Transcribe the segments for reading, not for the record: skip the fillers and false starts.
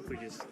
beverages.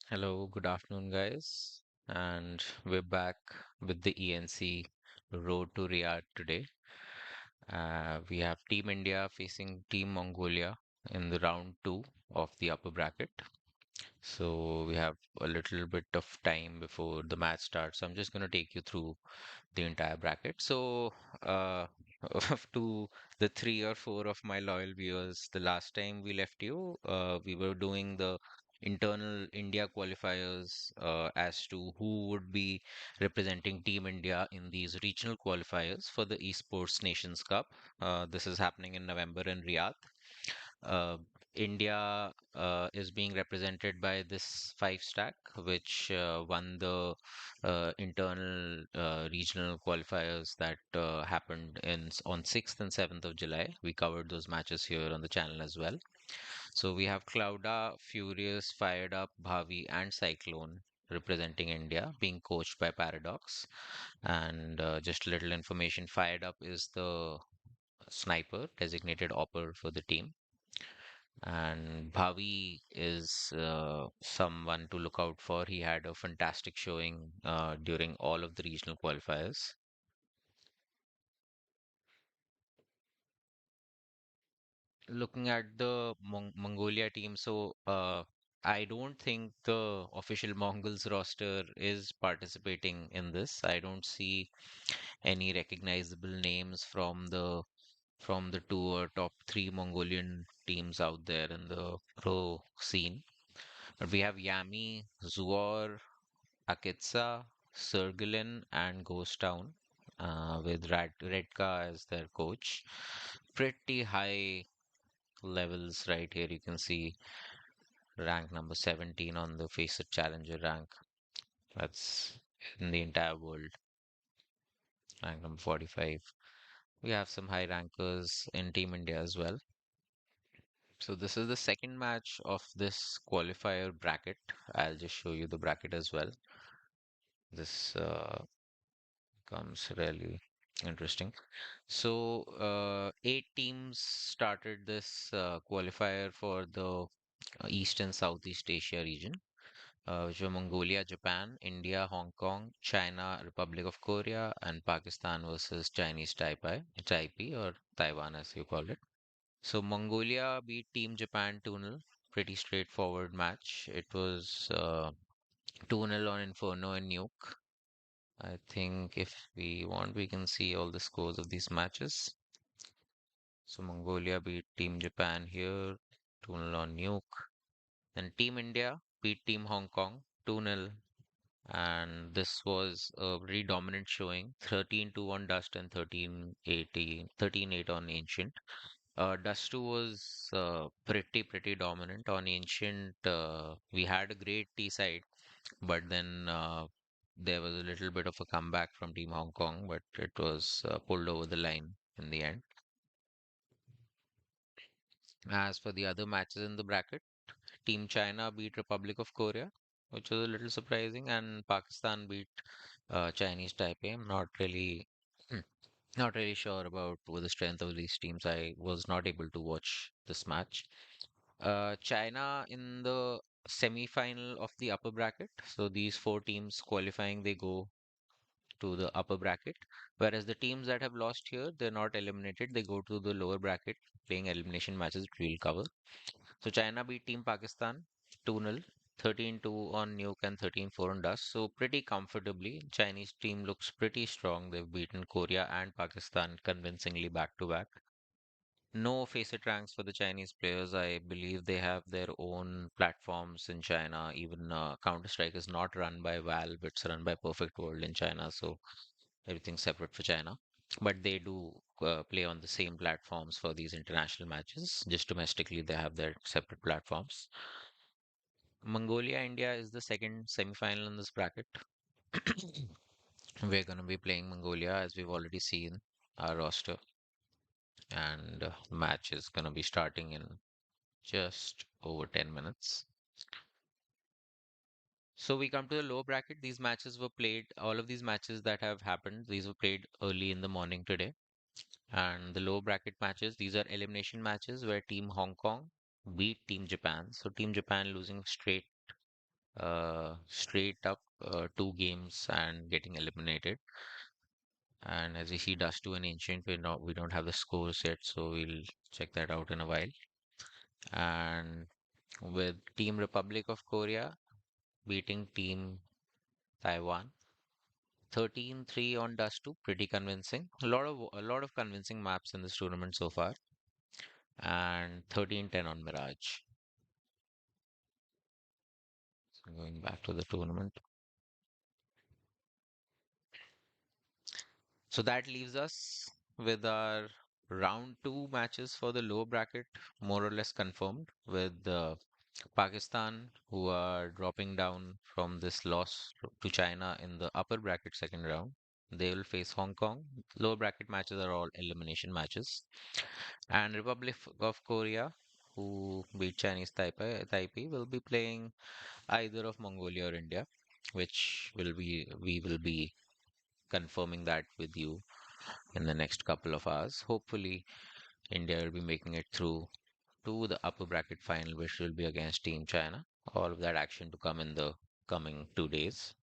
Hello, good afternoon, guys. And we're back with the ENC Road to Riyadh today. We have Team India facing Team Mongolia in the round two of the upper bracket. So we have a little bit of time before the match starts. So I'm just going to take you through the entire bracket. So, uh, to the three or four of my loyal viewers, the last time we left you, we were doing the internal India qualifiers as to who would be representing Team India in these regional qualifiers for the Esports Nations Cup. This is happening in November in Riyadh. Uh, India is being represented by this five stack, which won the internal regional qualifiers that happened on 6th and 7th of July. We covered those matches here on the channel as well. So we have Clouda, Furious, Fired Up, Bhavi, and Cyclone representing India, being coached by Paradox. And just a little information, Fired Up is the sniper, designated opper for the team, and Bhavi is someone to look out for. He had a fantastic showing during all of the regional qualifiers. Looking at the Mongolia team, so I don't think the official Mongols roster is participating in this. I don't see any recognizable names from the two or top three Mongolian teams out there in the pro scene. But we have Yami, Zuor, Akitsa, Sergilin, and Ghost Town, with Redka as their coach. Pretty high levels right here. You can see rank number 17 on the Faceit Challenger rank. That's in the entire world. Rank number 45. We have some high rankers in Team India as well. So this is the second match of this qualifier bracket. I'll just show you the bracket as well. This comes really interesting. So, eight teams started this qualifier for the East and Southeast Asia region, which were Mongolia, Japan, India, Hong Kong, China, Republic of Korea, and Pakistan versus Chinese Taipei or Taiwan as you call it. So, Mongolia beat Team Japan 2-0. Pretty straightforward match. It was 2-0 on Inferno and Nuke. I think if we want, we can see all the scores of these matches. So Mongolia beat Team Japan here, 2-0 on Nuke. Then Team India beat Team Hong Kong, 2-0. And this was a very dominant showing, 13-2 on Dust and 13-18, 13-8 on Ancient. Dust 2 was pretty dominant. On Ancient, we had a great T side, but then there was a little bit of a comeback from Team Hong Kong, but it was pulled over the line in the end. As for the other matches in the bracket, Team China beat Republic of Korea, which was a little surprising, and Pakistan beat Chinese Taipei. I'm not really not really sure about the strength of these teams. I was not able to watch this match. China in the semi-final of the upper bracket. So these four teams qualifying, they go to the upper bracket, whereas the teams that have lost here, they're not eliminated. They go to the lower bracket, playing elimination matches, which we'll cover. So China beat Team Pakistan 2-0, 13-2 on Nuke and 13-4 on Dust. So pretty comfortably. Chinese team looks pretty strong. They've beaten Korea and Pakistan convincingly back to back. No facet ranks for the Chinese players. I believe they have their own platforms in China. Even Counter-Strike is not run by Valve, it's run by Perfect World in China. So everything's separate for China. But they do play on the same platforms for these international matches. Just domestically, they have their separate platforms. Mongolia, India is the second semi-final in this bracket. We're going to be playing Mongolia as we've already seen our roster, and the match is going to be starting in just over 10 minutes. So we come to the lower bracket. These matches were played, all of these matches that have happened, these were played early in the morning today. And the low bracket matches, these are elimination matches where Team Hong Kong beat Team Japan. So Team Japan losing straight up 2 games and getting eliminated. And as we see Dust to an Ancient, we don't have the scores yet, so we'll check that out in a while. And with Team Republic of Korea beating Team Taiwan 13-3 on Dust 2, pretty convincing. A lot of convincing maps in this tournament so far. And 13-10 on Mirage. So going back to the tournament. So that leaves us with our round 2 matches for the lower bracket more or less confirmed, with Pakistan, who are dropping down from this loss to China in the upper bracket second round. They will face Hong Kong. Lower bracket matches are all elimination matches. And Republic of Korea, who beat Chinese Taipei, will be playing either of Mongolia or India, which we will be confirming that with you in the next couple of hours. Hopefully, India will be making it through to the upper bracket final, which will be against Team China. All of that action to come in the coming 2 days.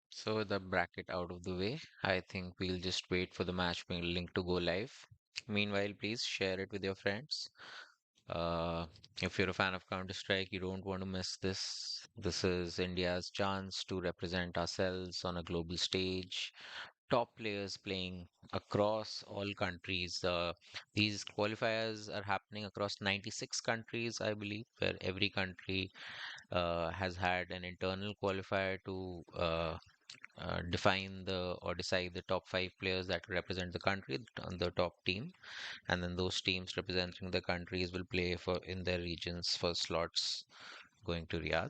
So, with the bracket out of the way, I think we'll just wait for the match link to go live. Meanwhile, please share it with your friends. Uh, if you're a fan of Counter-Strike, you don't want to miss this. This is India's chance to represent ourselves on a global stage. Top players playing across all countries. These qualifiers are happening across 96 countries, I believe, where every country has had an internal qualifier to define the or decide the top 5 players that represent the country on the top team, and then those teams representing the countries will play for in their regions for slots going to Riyadh.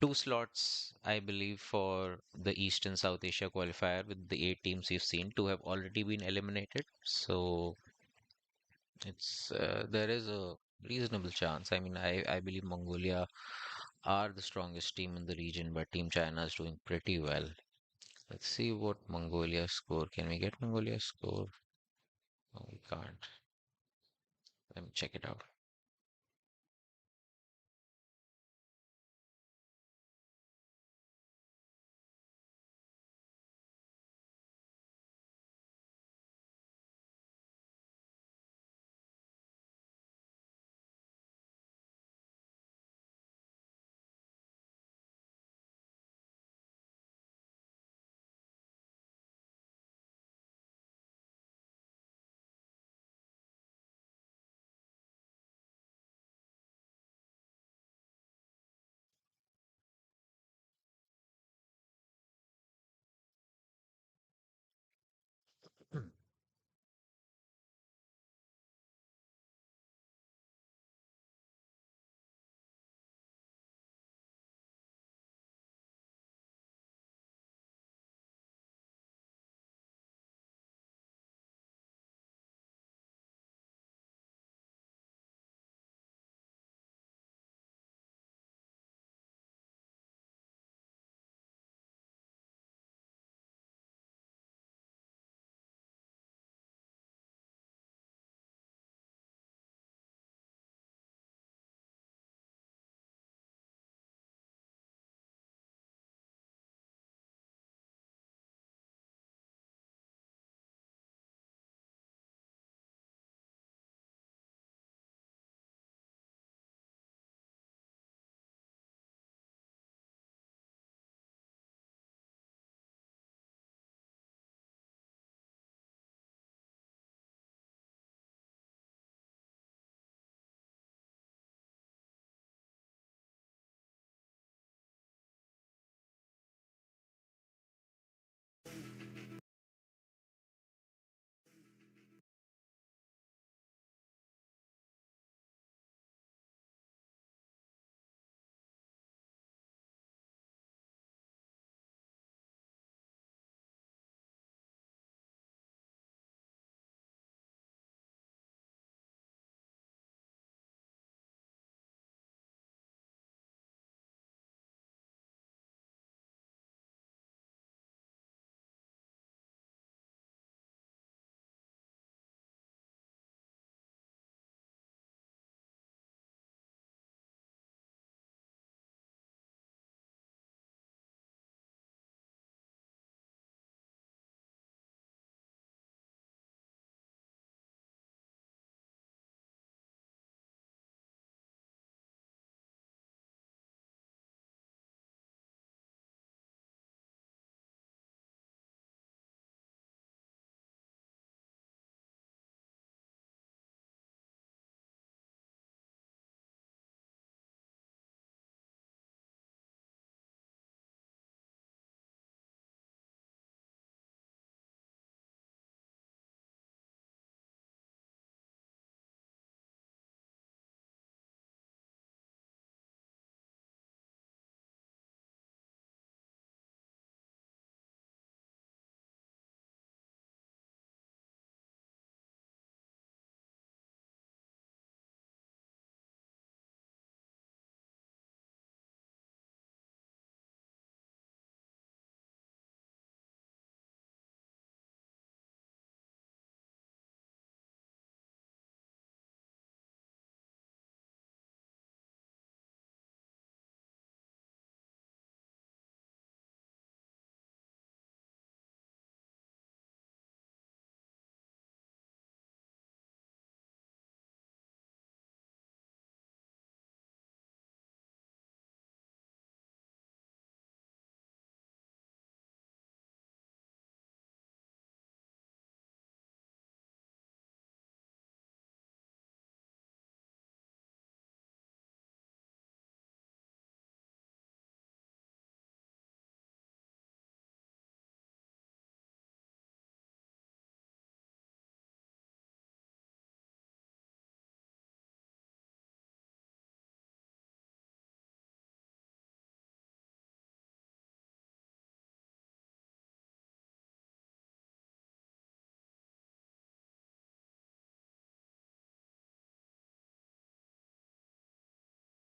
2 slots, I believe, for the East and South Asia qualifier with the 8 teams you've seen. 2 have already been eliminated, so it's there is a reasonable chance. I mean, I believe Mongolia are the strongest team in the region, but Team China is doing pretty well. Let's see what Mongolia score. Can we get Mongolia score? No, we can't. Let me check it out.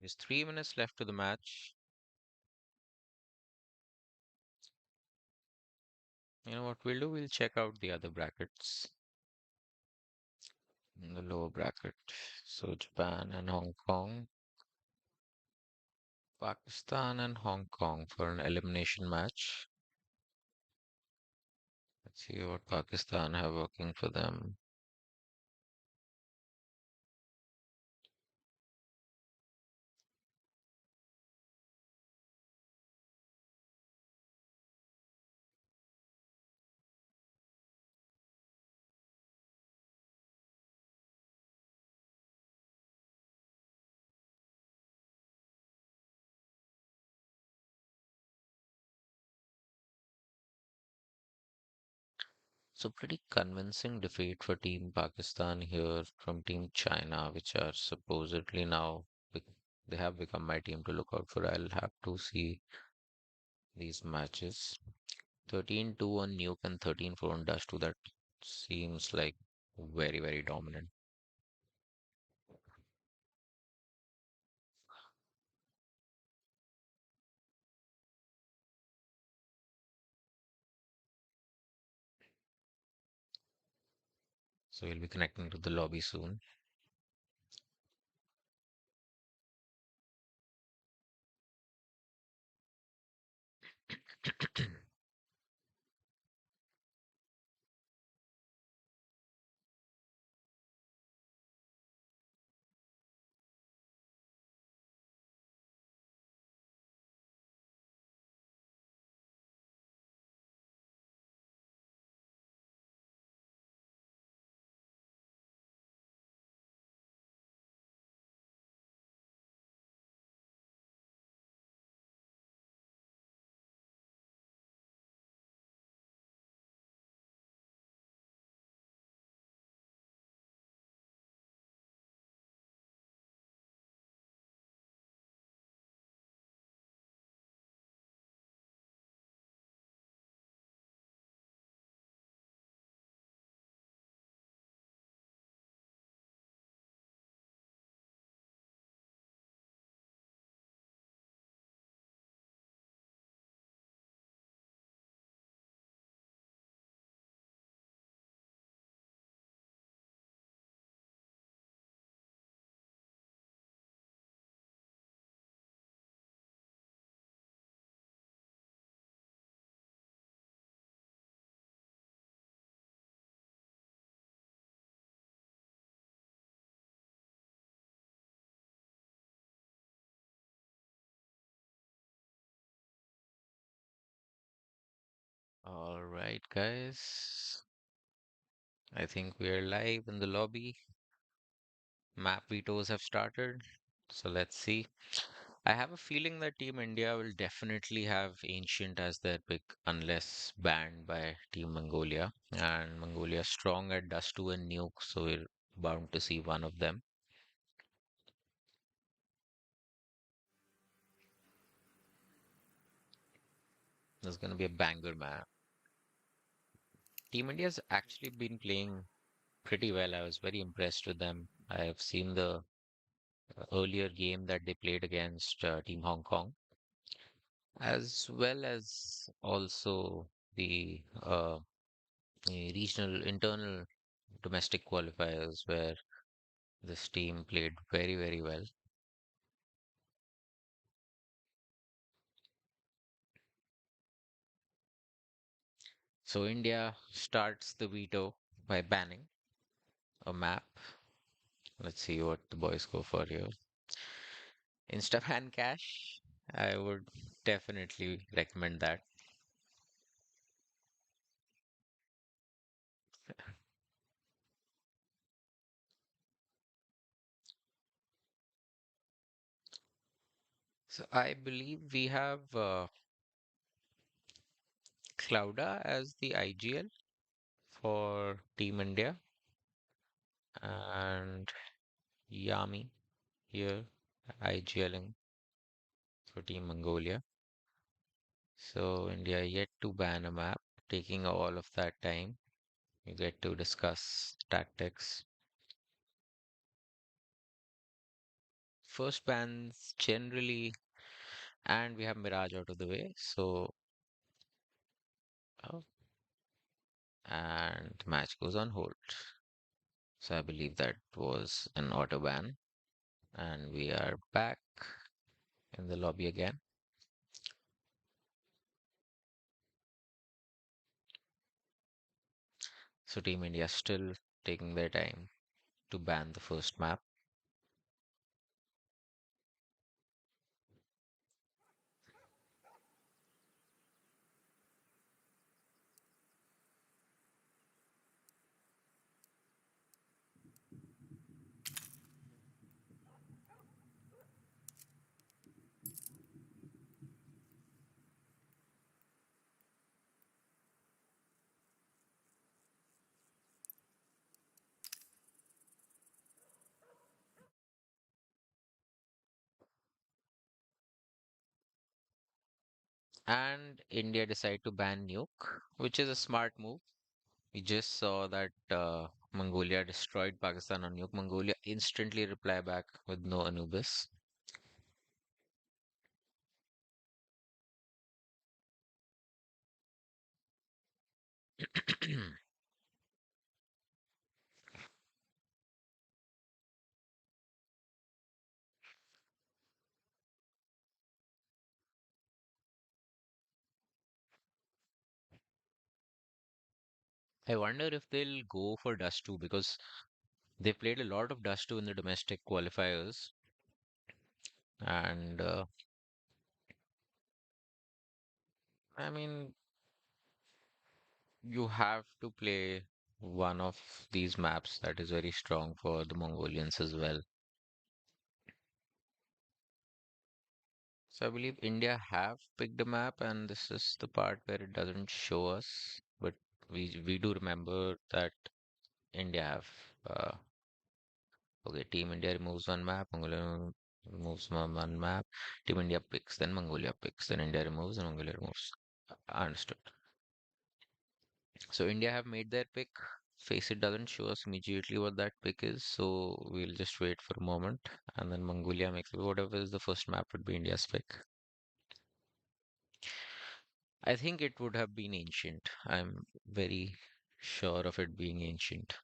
There's 3 minutes left to the match. You know what we'll do? We'll check out the other brackets in the lower bracket. So Japan and Hong Kong, Pakistan and Hong Kong for an elimination match. Let's see what Pakistan have working for them. So pretty convincing defeat for Team Pakistan here from Team China, which are supposedly now they have become my team to look out for. I'll have to see these matches. 13-2 on Nuke and 13-4 on Dash 2. That seems like very, very dominant. So we'll be connecting to the lobby soon. All right, guys. I think we are live in the lobby. Map vetoes have started. So let's see. I have a feeling that Team India will definitely have Ancient as their pick unless banned by Team Mongolia. And Mongolia strong at Dust 2 and Nuke, so we're bound to see one of them. There's going to be a banger, man. Team India's actually been playing pretty well. I was very impressed with them. I have seen the earlier game that they played against Team Hong Kong, as well as also the regional internal domestic qualifiers where this team played very, very well. So India starts the veto by banning a map. Let's see what the boys go for here. Instaban Cash, I would definitely recommend that. So I believe we have Clouda as the IGL for Team India and Yami here IGLing for Team Mongolia. So India yet to ban a map, taking all of that time. You get to discuss tactics. first bans generally, and we have Mirage out of the way. So, oh, and the match goes on hold. So I believe that was an auto ban, and we are back in the lobby again. So Team India still taking their time to ban the first map. And India decide to ban Nuke, which is a smart move. We just saw that Mongolia destroyed Pakistan on Nuke. Mongolia instantly reply back with no Anubis. I wonder if they'll go for Dust 2 because they played a lot of Dust 2 in the domestic qualifiers. And I mean, you have to play one of these maps that is very strong for the Mongolians as well. So I believe India have picked a map, and this is the part where it doesn't show us, but we do remember that India have okay, Team India removes one map, Mongolia removes one map, Team India picks, then Mongolia picks, then India removes, and Mongolia removes. Understood. So India have made their pick. Face it doesn't show us immediately what that pick is, so we'll just wait for a moment, and then Mongolia makes whatever is the first map would be India's pick. I think it would have been ancient. I'm very sure of it being ancient.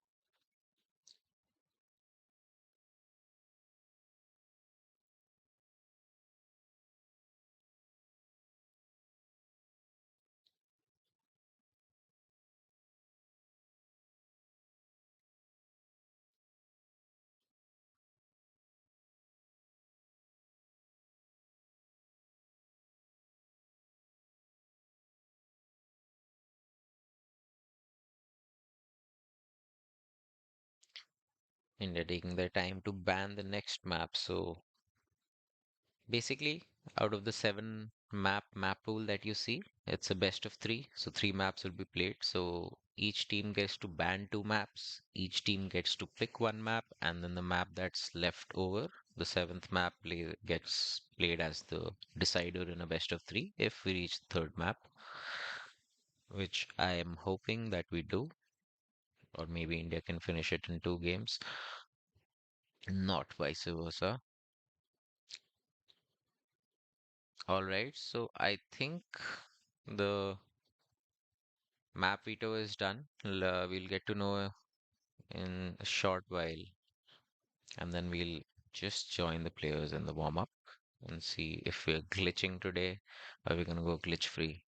India taking their time to ban the next map. So basically, out of the seven map pool that you see, it's a best of three. So three maps will be played. So each team gets to ban two maps. Each team gets to pick one map, and then the map that's left over, the seventh map gets played as the decider in a best of three if we reach the third map, which I am hoping that we do, or maybe India can finish it in two games, not vice versa. All right, so I think the map veto is done. We'll get to know in a short while, and then we'll just join the players in the warm up and see if we're glitching today or we're gonna go glitch free.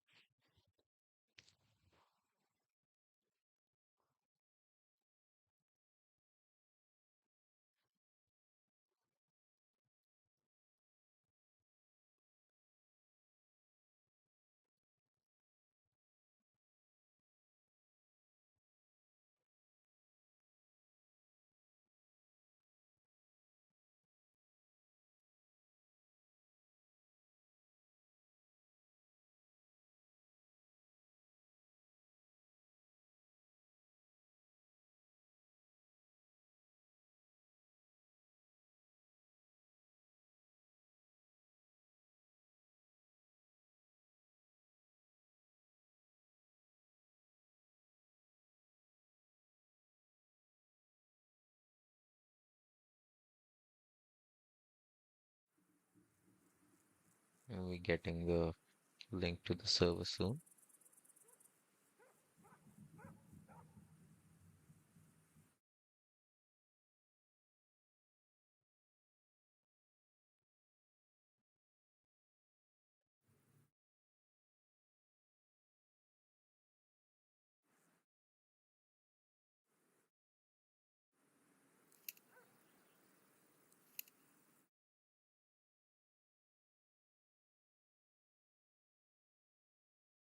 we getting the link to the server soon.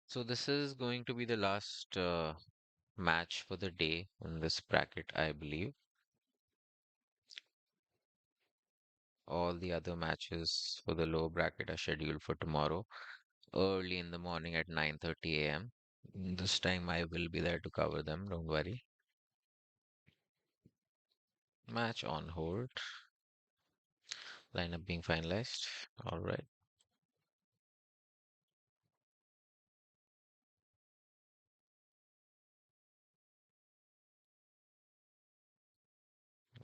So this is going to be the last match for the day in this bracket, I believe. All the other matches for the lower bracket are scheduled for tomorrow, early in the morning at 9:30 a.m. This time I will be there to cover them, don't worry. Match on hold. Lineup being finalized. All right.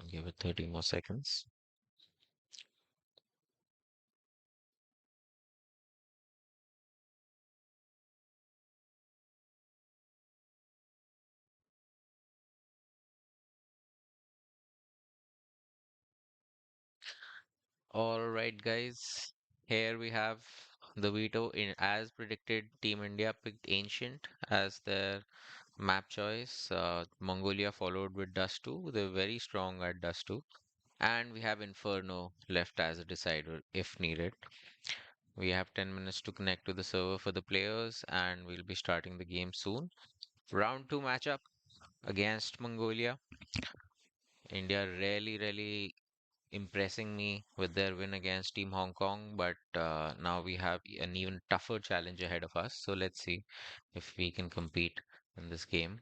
Give it 30 more seconds. All right, guys. Here we have the veto in as predicted. Team India picked Ancient as their map choice. Mongolia followed with Dust 2. They're very strong at Dust 2. And we have Inferno left as a decider if needed. We have 10 minutes to connect to the server for the players, and we'll be starting the game soon. Round 2 matchup against Mongolia. India really impressing me with their win against Team Hong Kong, but now we have an even tougher challenge ahead of us. So let's see if we can compete in this game.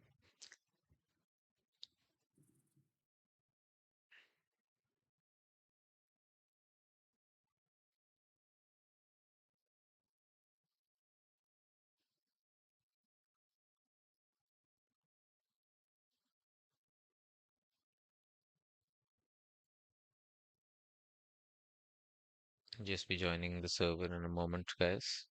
Just be joining the server in a moment, guys.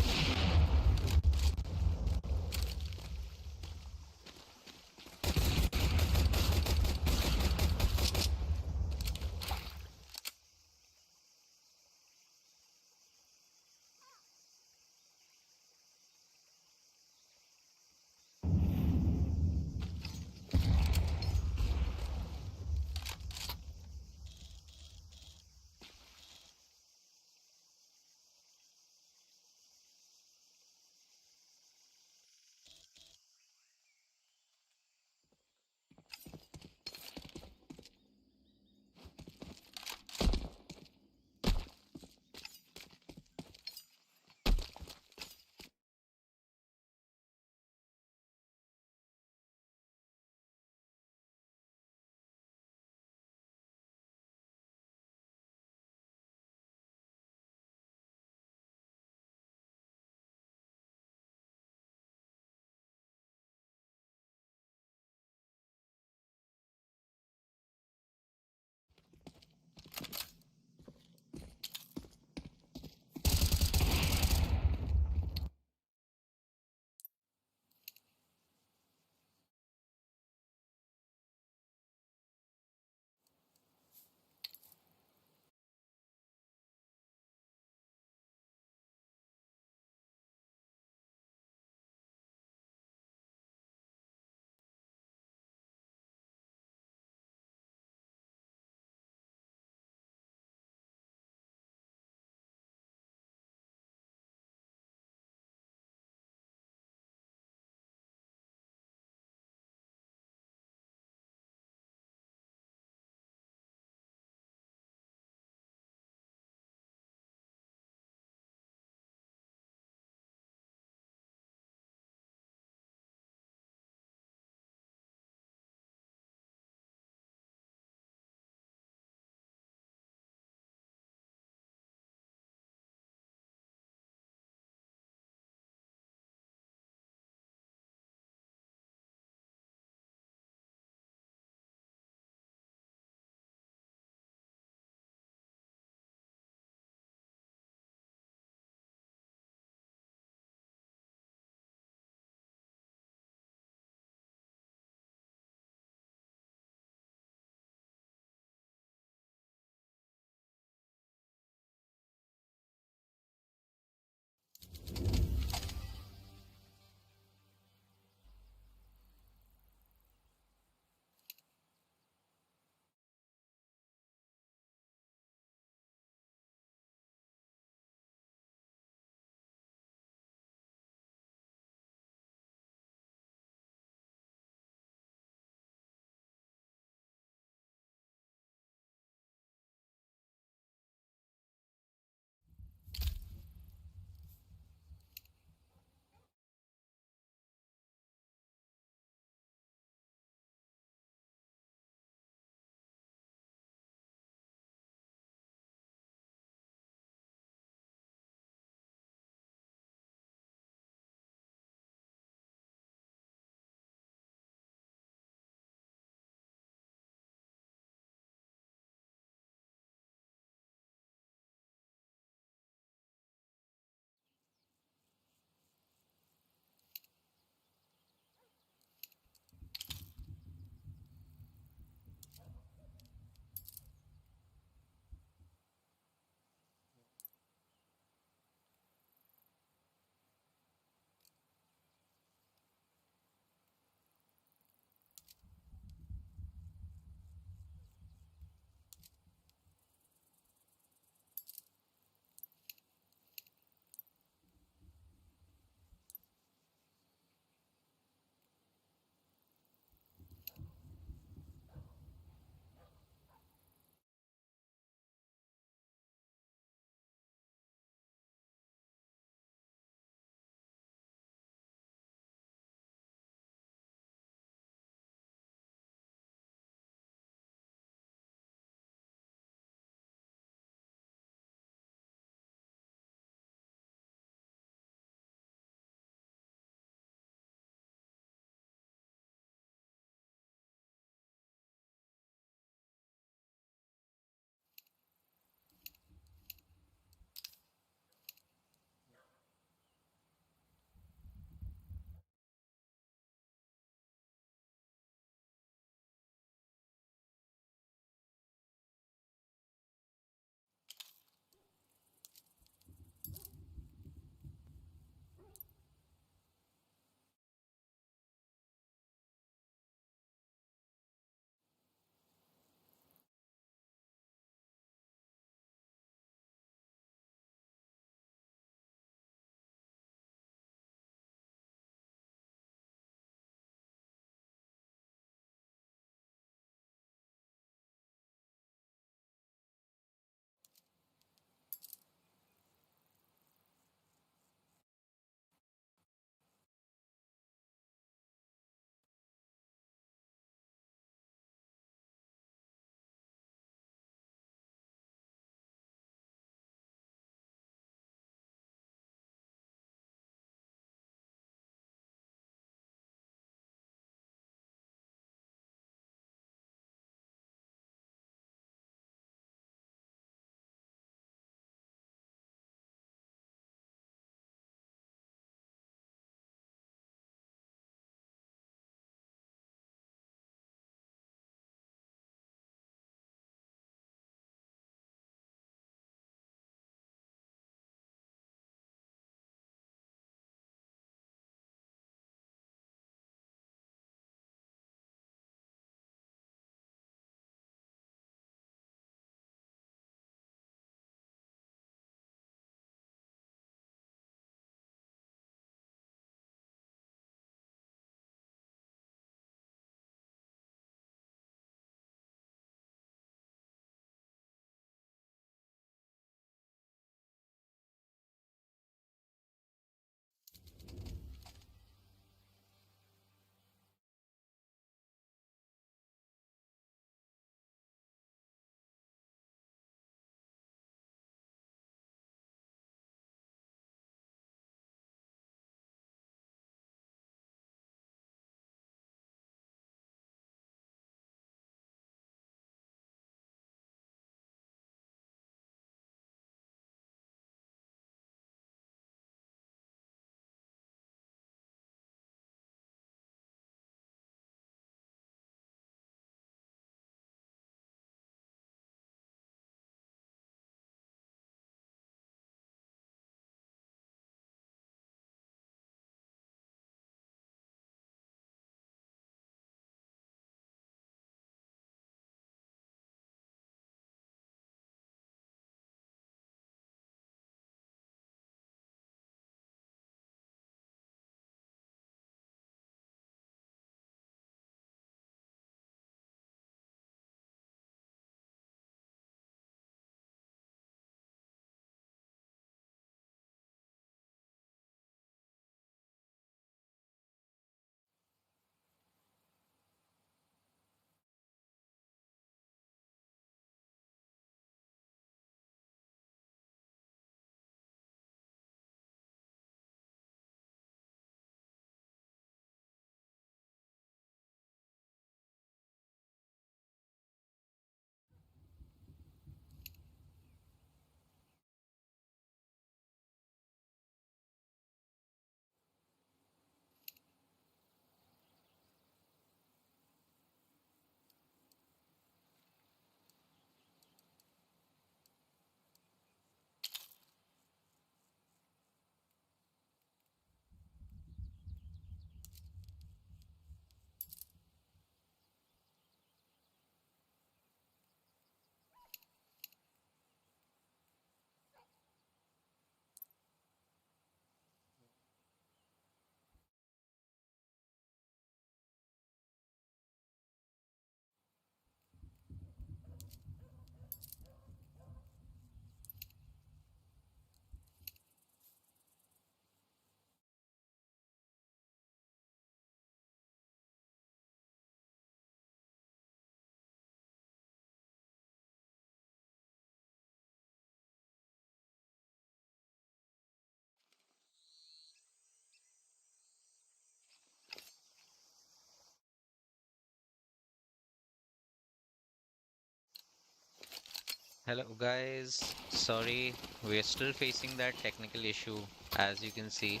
Hello, guys. Sorry, we're still facing that technical issue, as you can see.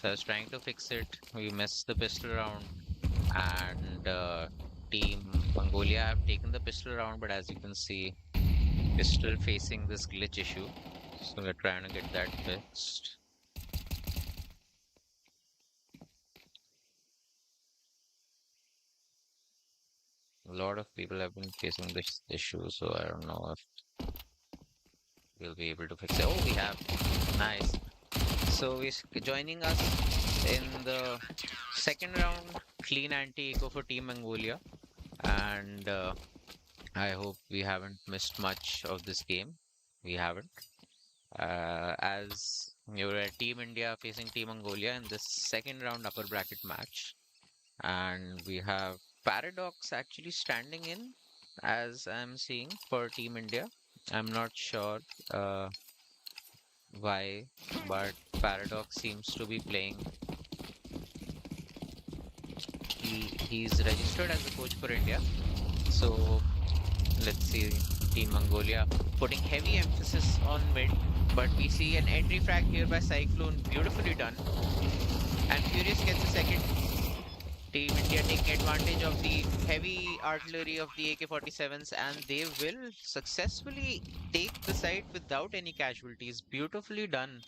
So I was trying to fix it. We missed the pistol round, and Team Mongolia have taken the pistol round, but as you can see, we're still facing this glitch issue. So we're trying to get that fixed. A lot of people have been facing this issue, so I don't know if we'll be able to fix it. Oh, we have. Nice. So he's joining us in the second round, clean anti-eco for Team Mongolia. And I hope we haven't missed much of this game. We haven't. As you're at Team India facing Team Mongolia in this second round upper bracket match. And we have Paradox actually standing in, as I'm seeing, for Team India. I'm not sure why, but Paradox seems to be playing. He's registered as a coach for India. So let's see Team Mongolia putting heavy emphasis on mid, but we see an entry frag here by Cyclone, beautifully done. And Furious gets a second. Team India taking advantage of the heavy artillery of the AK-47s, and they will successfully take the site without any casualties. Beautifully done.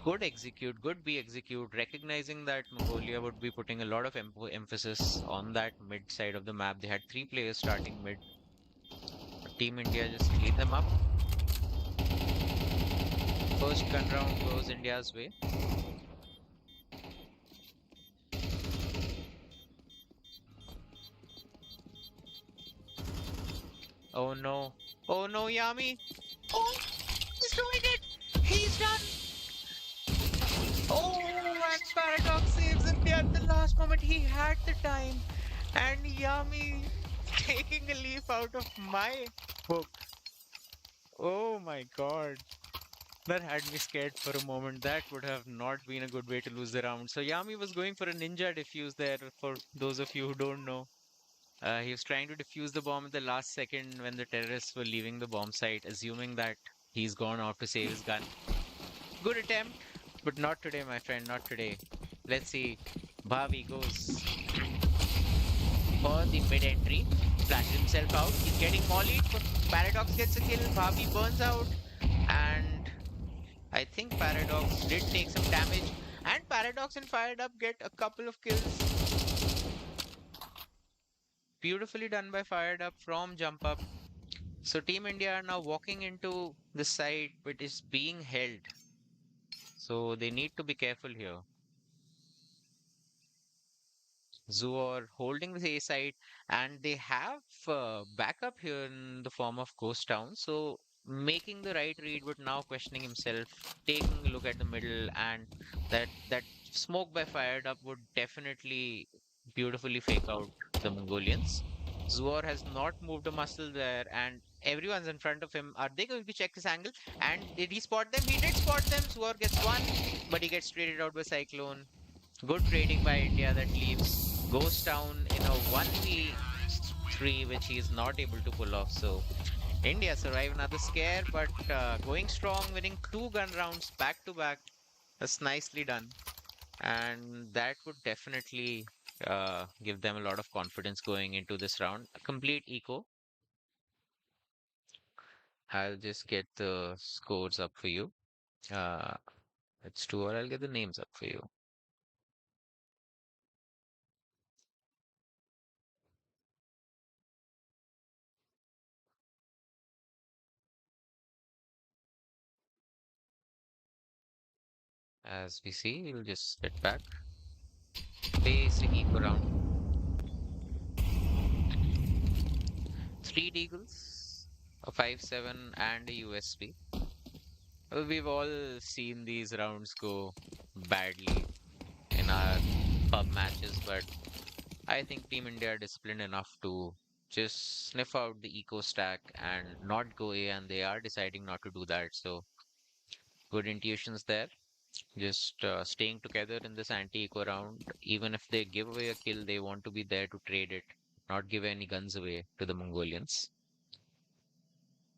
Good execute, good B execute, recognizing that Mongolia would be putting a lot of emphasis on that mid side of the map. They had three players starting mid. Team India just clean them up. First gun round goes India's way. Oh no. Oh no, Yami. Oh, he's doing it. He's done. Oh, and Paradox saves India at the last moment. He had the time. And Yami taking a leaf out of my book. Oh my god. That had me scared for a moment. That would have not been a good way to lose the round. So Yami was going for a ninja defuse there for those of you who don't know. He was trying to defuse the bomb at the last second when the terrorists were leaving the bomb site, assuming that he's gone off to save his gun. Good attempt, but not today, my friend, not today. Let's see. Bhavi goes for the mid entry, flashes himself out. He's getting mollied, but Paradox gets a kill. Bhavi burns out, and I think Paradox did take some damage. And Paradox and Fired Up get a couple of kills. Beautifully done by Fired Up from Jump Up. So Team India are now walking into the site which is being held. So they need to be careful here. Zoor holding the A side, and they have backup here in the form of Ghost Town. So making the right read, but now questioning himself, taking a look at the middle, and that smoke by Fired Up would definitely beautifully fake out the Mongolians. Zoor has not moved a muscle there, and everyone's in front of him. Are they going to check this angle? And did he spot them? He did spot them. Zoor gets one, but he gets traded out by Cyclone. Good trading by India that leaves Ghost Town in a 1v3, which he is not able to pull off. So India survive another scare, but going strong, winning two gun rounds back to back. That's nicely done. And that would definitely give them a lot of confidence going into this round. A complete eco. I'll just get the scores up for you. Uh, it's two, or I'll get the names up for you. As we see, we'll just sit back. Basic eco round. Three deagles, a 5-7, and a USB. Well, we've all seen these rounds go badly in our pub matches, but I think Team India are disciplined enough to just sniff out the eco stack and not go A, and they are deciding not to do that. So good intuitions there. Just staying together in this anti-eco round. Even if they give away a kill, they want to be there to trade it, not give any guns away to the Mongolians.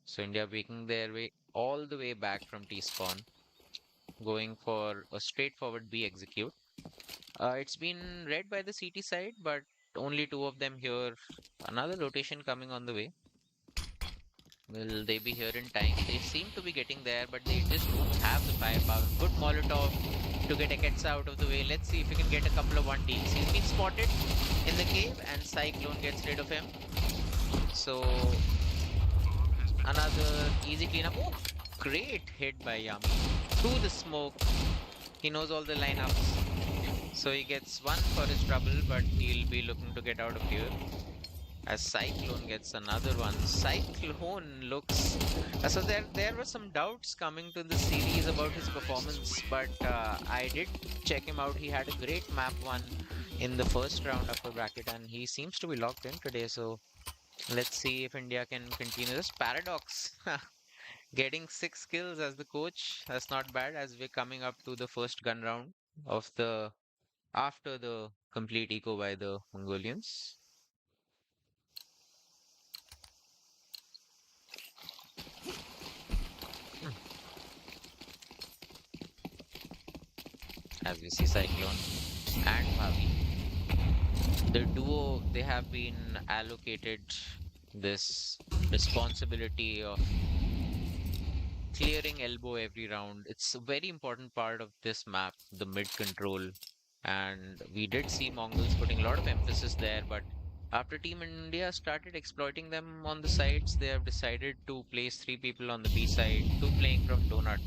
So India making their way all the way back from T-spawn, going for a straightforward B execute. It's been read by the CT side, but only two of them here. Another rotation coming on the way. Will they be here in time? They seem to be getting there, but they just don't have the firepower. Good Molotov to get Eketsa out of the way. Let's see if we can get a couple of one teams. He's been spotted in the cave, and Cyclone gets rid of him. So another easy cleanup. Oh, great hit by Yami. Through the smoke. He knows all the lineups. So he gets one for his trouble, but he'll be looking to get out of here. As Cyclone gets another one. Cyclone looks so there were some doubts coming to the series about his performance, but I did check him out. He had a great map one in the first round upper bracket, and he seems to be locked in today. So let's see if India can continue this. Paradox getting 6 kills as the coach. That's not bad as we're coming up to the first gun round of the after the complete eco by the Mongolians. Hmm. As we see Cyclone and Bhavi. The duo, they have been allocated this responsibility of clearing elbow every round. It's a very important part of this map, the mid control. And we did see Mongols putting a lot of emphasis there, but after Team India started exploiting them on the sides, they have decided to place three people on the B side, two playing from Donut.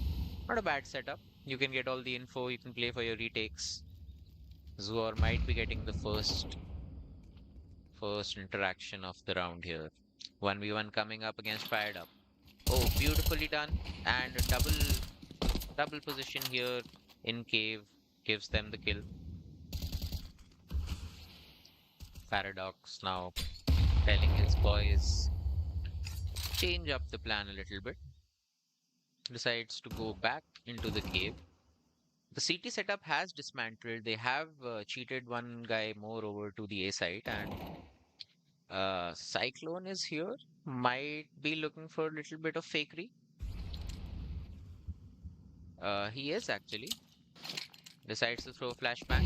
Not a bad setup. You can get all the info, you can play for your retakes. Zuor might be getting the first interaction of the round here. 1v1 coming up against Fired Up. Oh, beautifully done. And a double position here in cave gives them the kill. Paradox now telling his boys change up the plan a little bit. Decides to go back into the cave. The CT setup has dismantled. They have cheated one guy more over to the A side, and Cyclone is here. Might be looking for a little bit of fakery. He is actually. Decides to throw a flashbang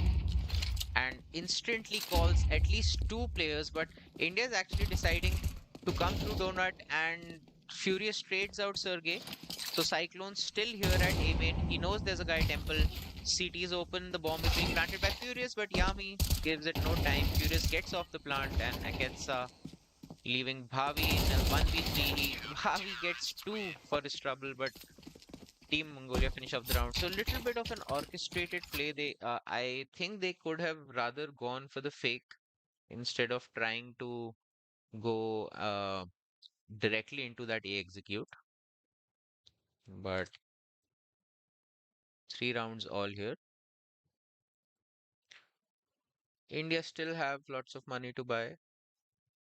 and instantly calls at least two players. But India is actually deciding to come through Donut, and Furious trades out Sergey. So Cyclone's still here at A main. He knows there's a guy Temple. CT is open. The bomb is being planted by Furious, but Yami gives it no time. Furious gets off the plant and gets leaving Bhavi in a 1v3. Bhavi gets two for his trouble, but Team Mongolia finish off the round. So a little bit of an orchestrated play. I think they could have rather gone for the fake instead of trying to go directly into that A execute. But three rounds all here. India still have lots of money to buy,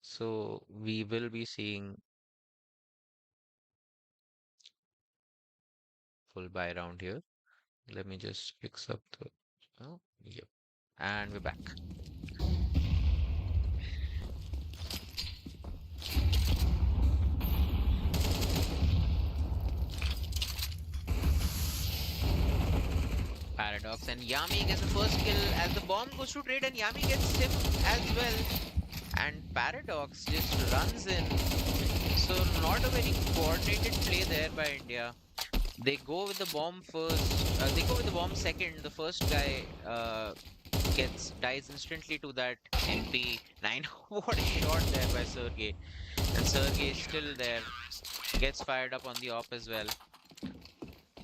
so we will be seeing full buy round here. Let me just fix up the. Oh, yep. And we're back. Paradox and Yami gets the first kill as the bomb goes to trade, and Yami gets him as well. And Paradox just runs in. So not a very coordinated play there by India. They go with the bomb first. They go with the bomb second. The first guy gets dies instantly to that MP9. What a shot there by Sergey. And Sergey is still there. Gets fired up on the op as well.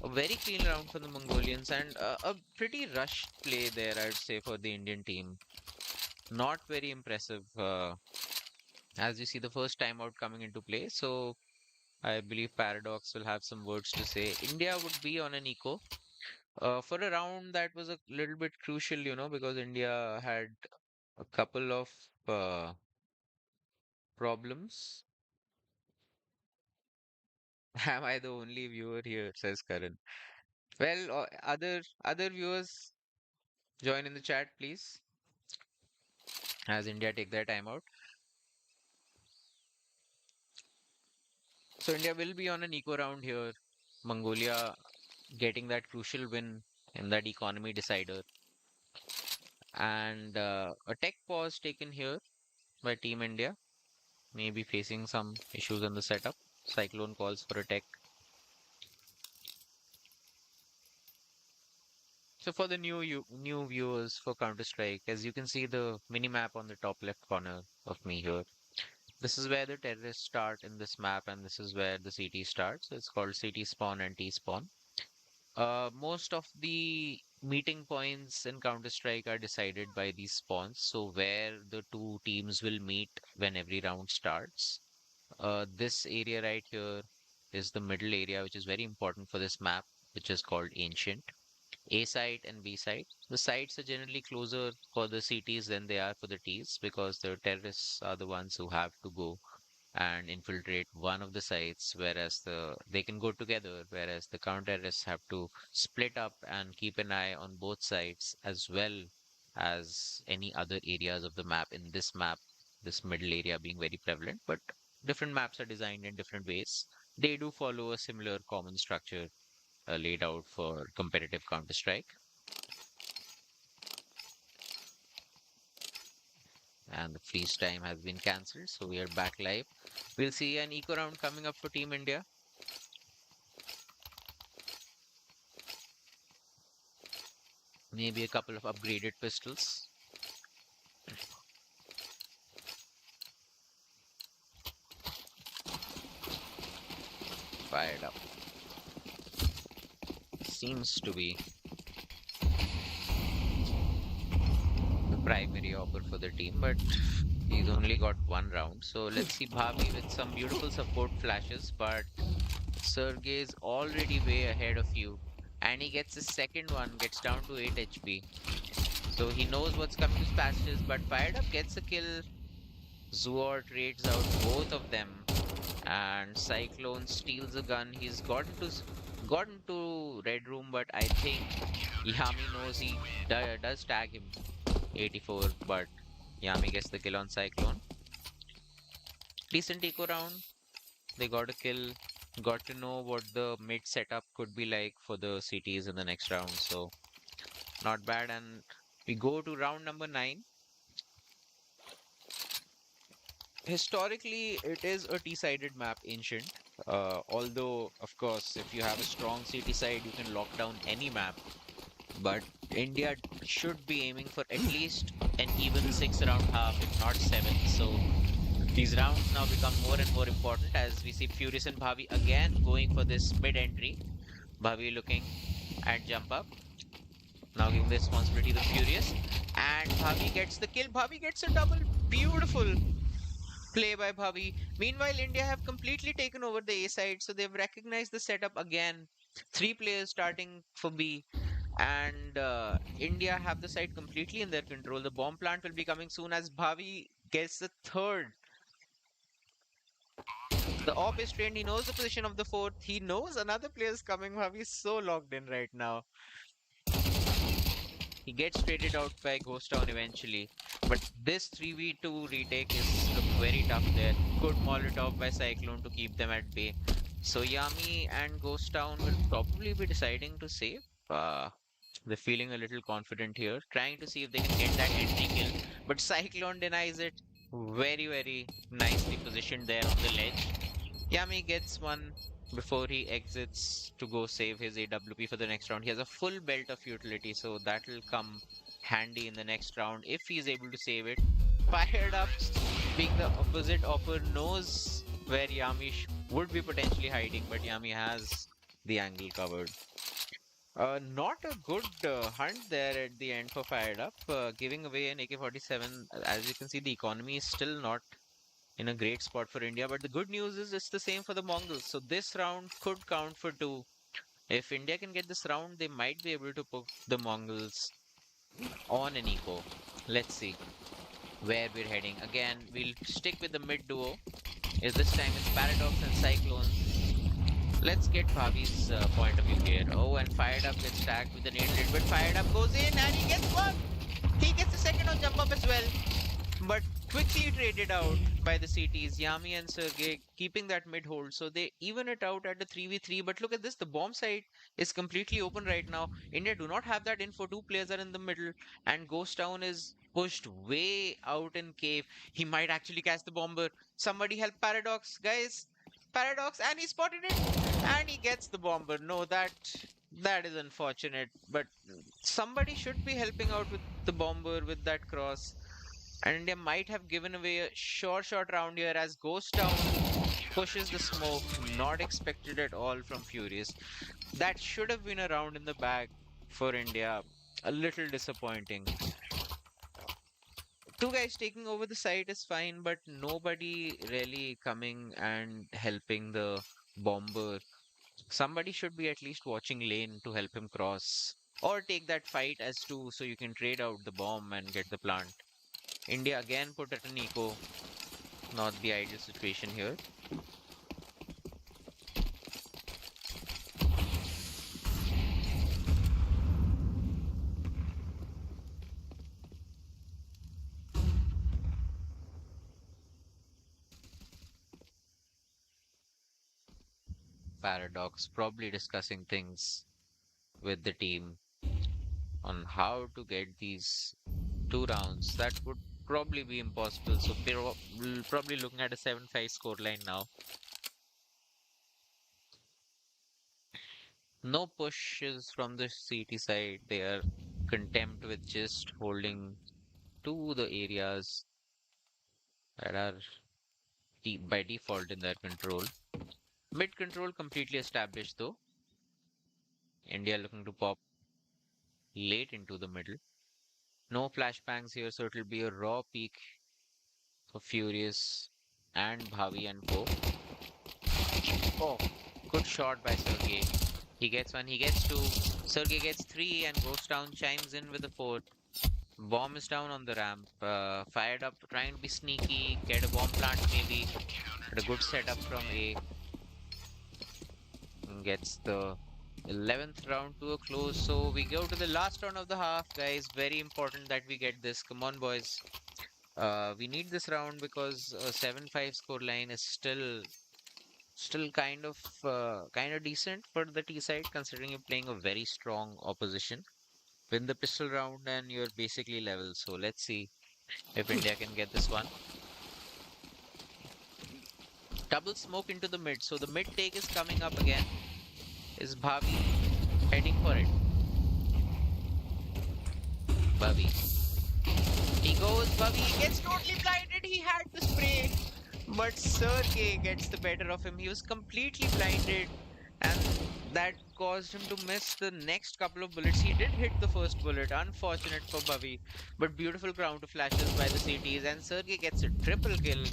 A very clean round for the Mongolians and a pretty rushed play there, I'd say, for the Indian team. Not very impressive as you see the first timeout coming into play. So I believe Paradox will have some words to say. India would be on an eco. For a round that was a little bit crucial, because India had a couple of problems. Am I the only viewer here? Says Karan. Well, other viewers join in the chat, please, as India take their timeout. So India will be on an eco round here. Mongolia getting that crucial win in that economy decider. And a tech pause taken here by Team India, maybe facing some issues in the setup. Cyclone calls for a tech. So for the new viewers for Counter-Strike, as you can see the mini map on the top left corner of me here. This is where the terrorists start in this map, and this is where the CT starts. So it's called CT spawn and T spawn. Most of the meeting points in Counter-Strike are decided by these spawns. So where the two teams will meet when every round starts. This area right here is the middle area, which is very important for this map, which is called Ancient. A site and B site. The sites are generally closer for the CTs than they are for the Ts because the terrorists are the ones who have to go and infiltrate one of the sites, whereas they can go together, whereas the counter-terrorists have to split up and keep an eye on both sides as well as any other areas of the map. In this map, this middle area being very prevalent, but different maps are designed in different ways. They do follow a similar common structure laid out for competitive Counter-Strike. And the freeze time has been cancelled, so we are back live. We'll see an eco round coming up for Team India. Maybe a couple of upgraded pistols. Fired up. Seems to be the primary offer for the team, but he's only got one round. So let's see Bhavi with some beautiful support flashes, but Sergey is already way ahead of you. And he gets his second one, gets down to 8 HP. So he knows what's coming to splashes, but fired up gets a kill. Zuor trades out both of them. And Cyclone steals a gun. He's gotten to Red Room, but I think Yami knows he does tag him 84, but Yami gets the kill on Cyclone. Decent eco round. They got a kill. Got to know what the mid setup could be like for the CTs in the next round. So not bad. And we go to round number 9. Historically, it is a T-sided map, Ancient. Although, of course, if you have a strong CT side, you can lock down any map. But India should be aiming for at least an even 6-round half, if not 7. So these rounds now become more and more important as we see Furious and Bhavi again going for this mid-entry. Bhavi looking at jump up. Now giving the responsibility to Furious. And Bhavi gets the kill. Bhavi gets a double. Beautiful play by Bhavi. Meanwhile, India have completely taken over the A side, so they've recognized the setup again. 3 players starting for B, and India have the side completely in their control. The bomb plant will be coming soon as Bhavi gets the third. The op is trained. He knows the position of the fourth. He knows another player is coming. Bhavi is so locked in right now. He gets traded out by Ghost Town eventually. But this 3v2 retake is very tough there. Good Molotov by Cyclone to keep them at bay. So Yami and Ghost Town will probably be deciding to save. They're feeling a little confident here. Trying to see if they can get that entry kill. But Cyclone denies it. Very, very nicely positioned there on the ledge. Yami gets one before he exits to go save his AWP for the next round. He has a full belt of utility, so that will come handy in the next round if he's able to save it. Fired up, being the opposite offer, knows where Yami would be potentially hiding, but Yami has the angle covered. Not a good hunt there at the end for Fired Up, giving away an AK-47. As you can see, the economy is still not in a great spot for India. But the good news is it's the same for the Mongols. So this round could count for 2. If India can get this round, they might be able to put the Mongols on an eco. Let's see where we're heading. Again, we'll stick with the mid duo. This time it's Paradox and Cyclone. Let's get Bhavi's point of view here. Oh, and Fired Up gets tagged with the nade lid, but Fired Up goes in and he gets one. He gets the second on jump up as well. But quickly traded out by the CTs, Yami and Sergey, keeping that mid hold. So they even it out at the 3v3. But look at this, the bomb site is completely open right now. India do not have that info. Two players are in the middle, and Ghost Town is pushed way out in cave. He might actually catch the bomber. Somebody help Paradox, guys. Paradox, and he spotted it, and he gets the bomber. No, that is unfortunate. But somebody should be helping out with the bomber with that cross. And India might have given away a short round here as Ghost Town pushes the smoke, not expected at all from Furious. That should have been a round in the bag for India. A little disappointing. Two guys taking over the site is fine, but nobody really coming and helping the bomber. Somebody should be at least watching lane to help him cross. Or take that fight as two so you can trade out the bomb and get the plant. India again put at an eco. Not the ideal situation here. Paradox probably discussing things with the team on how to get these two rounds. That would probably be impossible. So we're probably looking at a 7-5 scoreline now. No pushes from the CT side. They are content with just holding to the areas that are by default in their control. Mid control completely established though. India looking to pop late into the middle. No flashbangs here, so it'll be a raw peak for Furious and Bhavi and Co. Oh, good shot by Sergey. He gets one, he gets two. Sergey gets three and goes down, chimes in with a fourth. Bomb is down on the ramp. Fired up, trying to be sneaky, get a bomb plant maybe. But a good setup from A. And gets the 11th round to a close. So we go to the last round of the half, guys. Very important that we get this. Come on, boys. We need this round because a 7-5 score line is still kind of decent for the T side considering you're playing a very strong opposition. Win the pistol round and you're basically level. So let's see if India can get this one. Double smoke into the mid. So the mid take is coming up again. Is Bhavi heading for it? Bhavi. He goes, Bhavi gets totally blinded. He had the spray. But Sergey gets the better of him. He was completely blinded, and that caused him to miss the next couple of bullets. He did hit the first bullet, unfortunate for Bhavi, but beautiful counter flashes by the CTs, and Sergey gets a triple kill.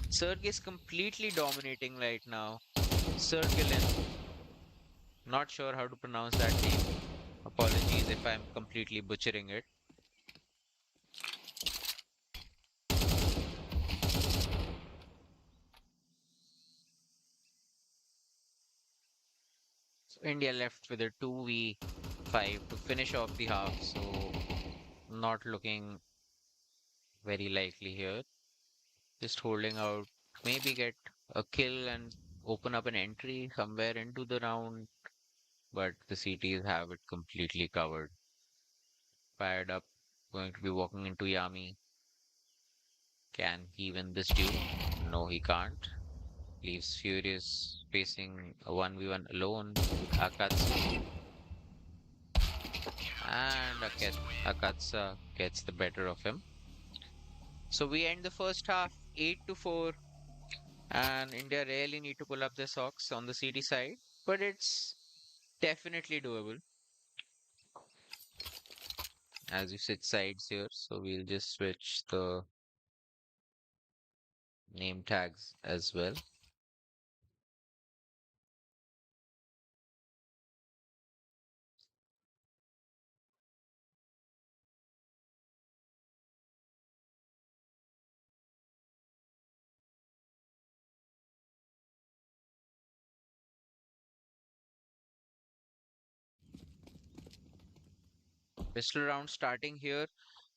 Sergey is completely dominating right now. Sergilin, not sure how to pronounce that name. Apologies if I'm completely butchering it. So India left with a 2v5 to finish off the half, so not looking very likely here. Just holding out, maybe get a kill and open up an entry somewhere into the round, but the CTs have it completely covered. Fired up, going to be walking into Yami. Can he win this duel? No, he can't. Leaves Furious facing a 1v1 alone with Akatsu, and Akatsa gets the better of him. So we end the first half 8-4. And India really need to pull up their socks on the CT side, but it's definitely doable as you switch sides here. So we'll just switch the name tags as well. Pistol round starting here.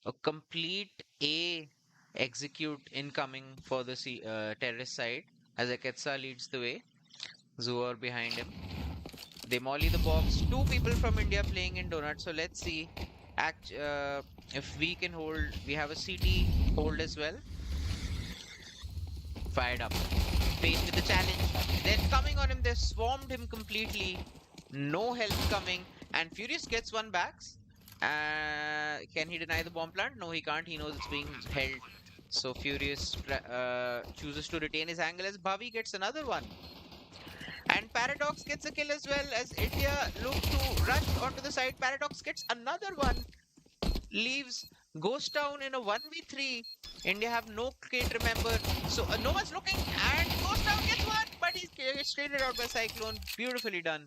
A complete A Execute incoming for the terrorist side as Aketsa leads the way. Zuor behind him. They molly the box. Two people from India playing in donut. So let's see if we can hold. We have a CT hold as well. Fired up. Faced with the challenge. They're coming on him. They swarmed him completely. No help coming. And Furious gets one back. Can he deny the bomb plant? No, he can't. He knows it's being held. So Furious chooses to retain his angle as Bhavi gets another one. And Paradox gets a kill as well as India look to rush onto the side. Paradox gets another one. Leaves, goes down in a 1v3. India have no kit, remember. So no one's looking and goes down, gets one, but he's traded out by Cyclone. Beautifully done.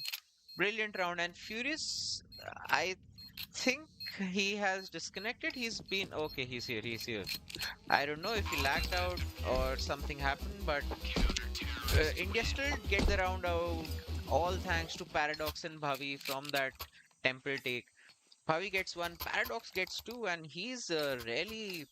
Brilliant round. And Furious, I think he has disconnected. He's been okay. He's here. He's here. I don't know if he lagged out or something happened, but India still get the round out. All thanks to Paradox and Bhavi from that temple take. Bhavi gets one, Paradox gets two, and he's really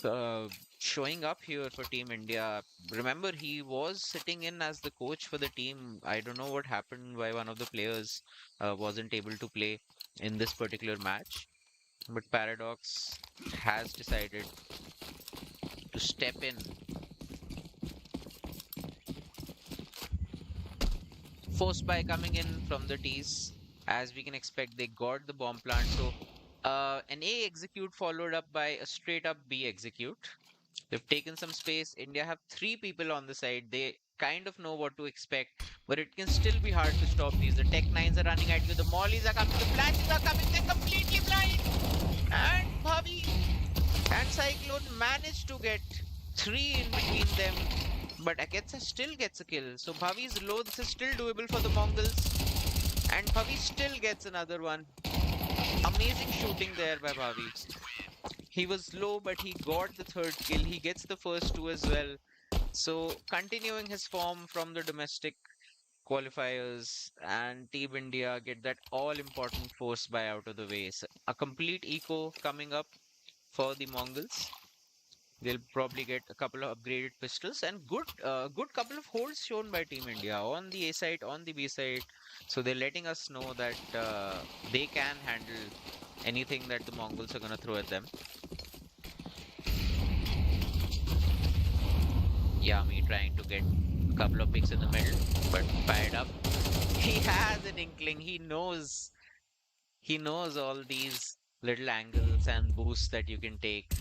uh, showing up here for Team India. Remember, he was sitting in as the coach for the team. I don't know what happened, why one of the players wasn't able to play in this particular match. But Paradox has decided to step in. Forced by coming in from the T's. As we can expect, they got the bomb plant. So an A execute followed up by a straight up B execute. They've taken some space. India have three people on the side. They kind of know what to expect, but it can still be hard to stop these. The Tech 9s are running at you. The Mollies are coming. The flashes are coming. They're completely blind. And Bhavi and Cyclone managed to get three in between them. But Aketsa still gets a kill. So Bhavi is low. This is still doable for the Mongols. And Bhavi still gets another one. Amazing shooting there by Bhavi. He was low, but he got the third kill. He gets the first two as well. So continuing his form from the domestic qualifiers, and Team India get that all-important force buy out of the way. So a complete eco coming up for the Mongols. They'll probably get a couple of upgraded pistols and good couple of holds shown by Team India on the A side, on the B side. So they're letting us know that they can handle anything that the Mongols are going to throw at them. Yami trying to get a couple of picks in the middle, but fired up. He has an inkling. He knows all these little angles and boosts that you can take.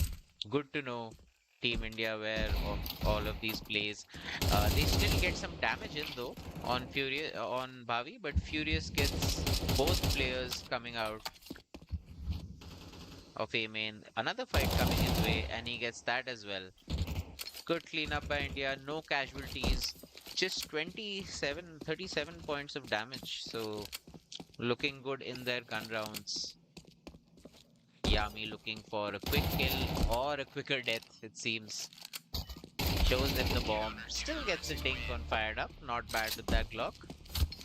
Good to know. Team India aware of all of these plays. They still get some damage in though on on Bhavi, but Furious gets both players coming out of A main. Another fight coming his way, and he gets that as well. Good cleanup by India, no casualties, just 37 points of damage. So looking good in their gun rounds. Yami looking for a quick kill or a quicker death, it seems. Shows them the bomb. Still gets a dink on fired up. Not bad with that Glock.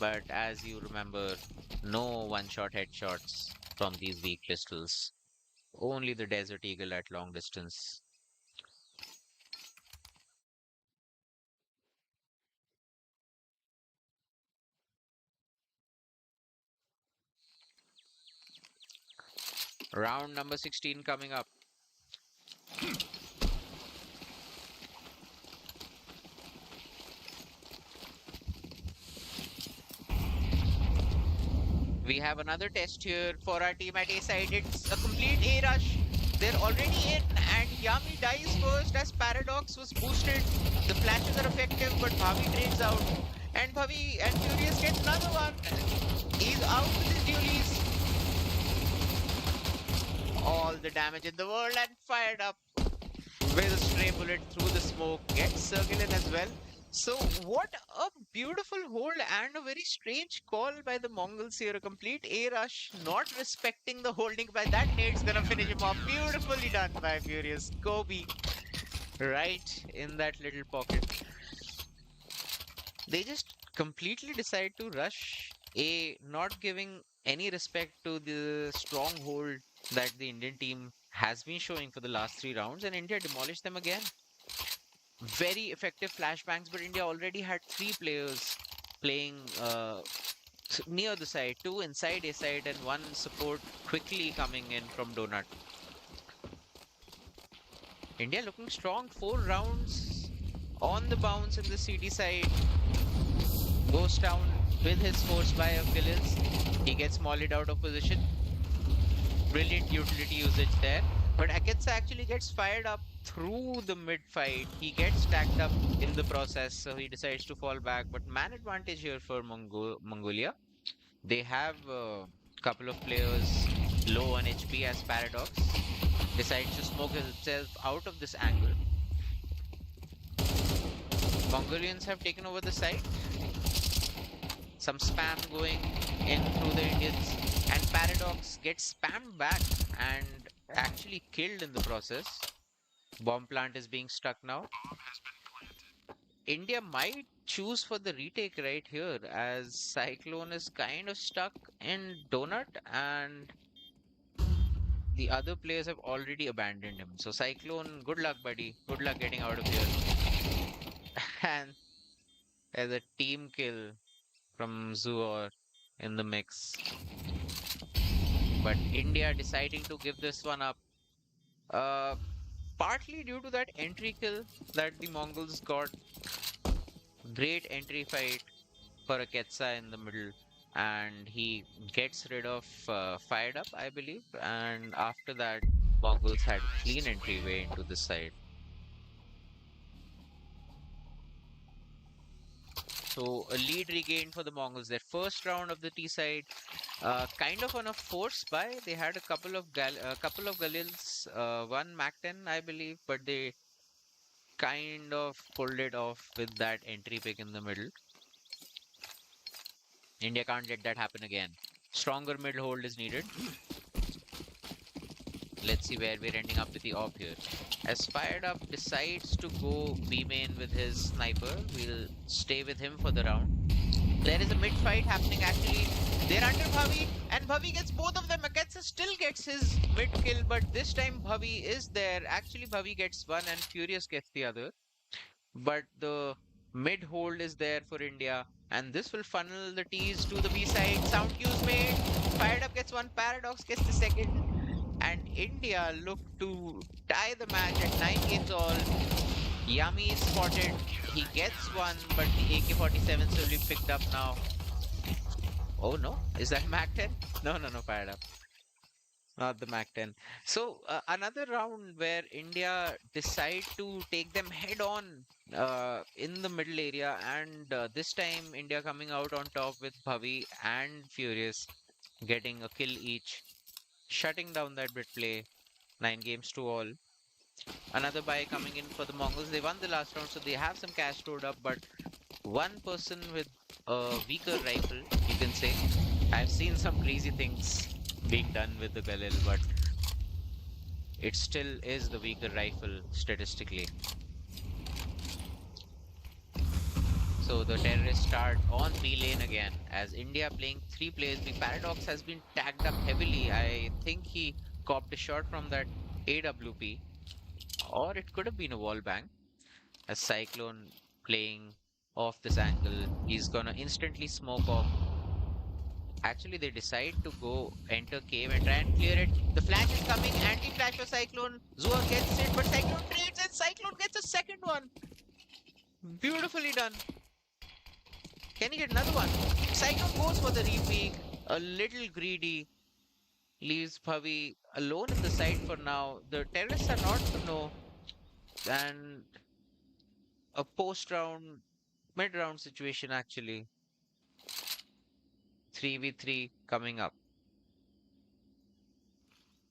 But as you remember, no one-shot headshots from these weak pistols. Only the Desert Eagle at long distance. Round number 16 coming up. We have another test here for our team at A side. It's a complete A rush. They're already in, and Yami dies first as Paradox was boosted. The flashes are effective, but Bhavi trades out. And Bhavi and Furious gets another one. He's out with his dualies. All the damage in the world and fired up with a stray bullet through the smoke. Gets Circle in as well. So what a beautiful hold and a very strange call by the Mongols here. A complete A rush, not respecting the holding by that nade's gonna finish him off. Beautifully done by Furious. Kobe right in that little pocket. They just completely decide to rush A, not giving any respect to the strong hold that the Indian team has been showing for the last 3 rounds, and India demolished them again. Very effective flashbangs, but India already had 3 players playing near the side, 2 inside A side, and 1 support quickly coming in from Donut. India looking strong, 4 rounds on the bounce in the CD side. Goes down with his force buy of Gillis. He gets mollied out of position. Brilliant utility usage there. But Aketsa actually gets fired up through the mid fight. He gets stacked up in the process, so he decides to fall back. But man advantage here for Mongolia. They have a couple of players low on HP as Paradox. Decides to smoke himself out of this angle. Mongolians have taken over the site. Some spam going in through the Indians, and Paradox gets spammed back and actually killed in the process. Bomb plant is being stuck now. India might choose for the retake right here, as Cyclone is kind of stuck in Donut and the other players have already abandoned him. So Cyclone, good luck, buddy. Good luck getting out of here. And there's a team kill from Zuor in the mix. But India deciding to give this one up. Uh, Partly due to that entry kill that the Mongols got. Great entry fight for a Ketsa in the middle. And he gets rid of Fired Up, I believe. And after that, Mongols had clean entryway into the side. So a lead regained for the Mongols. Their first round of the T side, kind of on a force buy. They had a couple of Galils, one Mac 10, I believe, but they kind of pulled it off with that entry pick in the middle. India can't let that happen again. Stronger mid hold is needed. Let's see where we're ending up with the op here. As Fired Up decides to go B main with his sniper, we'll stay with him for the round. There is a mid fight happening actually. They're under Bhavi, and Bhavi gets both of them. Aketsa still gets his mid kill, but this time Bhavi is there. Actually, Bhavi gets one and Furious gets the other. But the mid hold is there for India, and this will funnel the T's to the B side. Sound cues made. Fired Up gets one, Paradox gets the second, and India look to tie the match at 9 games all. Yami is spotted. He gets one, but the AK-47 slowly picked up now. Oh no, is that Mac 10? No, no, no, Fired Up. Not the Mac 10. So another round where India decide to take them head on in the middle area, and this time India coming out on top with Bhavi and Furious getting a kill each, shutting down that bit play. 9 games to all. Another buy coming in for the Mongols. They won the last round, so they have some cash stored up, but one person with a weaker rifle, you can say. I've seen some crazy things being done with the Galil, but it still is the weaker rifle statistically. So the terrorists start on B lane again as India playing 3 players. The Paradox has been tagged up heavily. I think he copped a shot from that AWP, or it could have been a wall bang. As Cyclone playing off this angle, he's gonna instantly smoke off. Actually, they decide to go enter cave and try and clear it. The flash is coming, anti-flash for Cyclone. Zua gets it, but Cyclone trades and Cyclone gets a second one. Beautifully done. Can he get another one? Cyclone goes for the repeat. A little greedy. Leaves Bhavi alone in the side for now. The terrorists are not to know. And a post-round, mid-round situation actually. 3v3 coming up.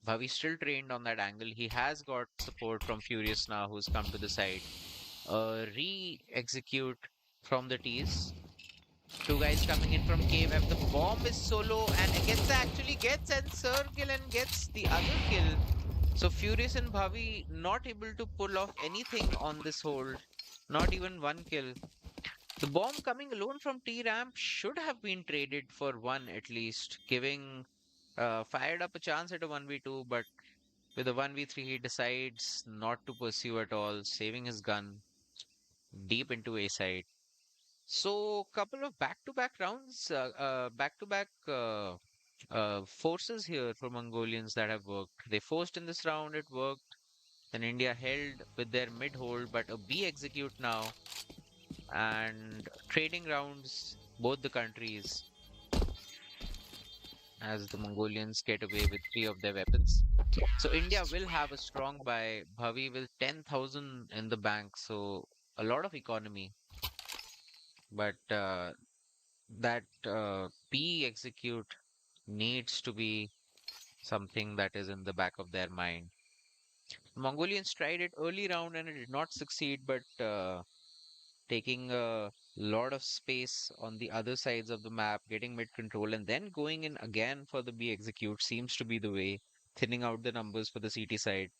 Bhavi still trained on that angle. He has got support from Furious now, who's come to the side. Re-execute from the T's. 2 guys coming in from cave. If the bomb is solo, and Agetsa actually gets and Sergillen gets the other kill. So Furious and Bhavi not able to pull off anything on this hold. Not even one kill. The bomb coming alone from T ramp should have been traded for one at least, giving Fired Up a chance at a 1v2, but With a 1v3, he decides not to pursue at all, saving his gun deep into A side. So, couple of back-to-back rounds, back-to-back forces here for Mongolians that have worked. They forced in this round, it worked. Then India held with their mid hold, but a B execute now and trading rounds both the countries as the Mongolians get away with three of their weapons. So India will have a strong buy, Bhavi with 10,000 in the bank, so a lot of economy. But that B execute needs to be something that is in the back of their mind. Mongolians tried it early round and it did not succeed, but taking a lot of space on the other sides of the map, getting mid control, and then going in again for the B execute seems to be the way, thinning out the numbers for the CT side.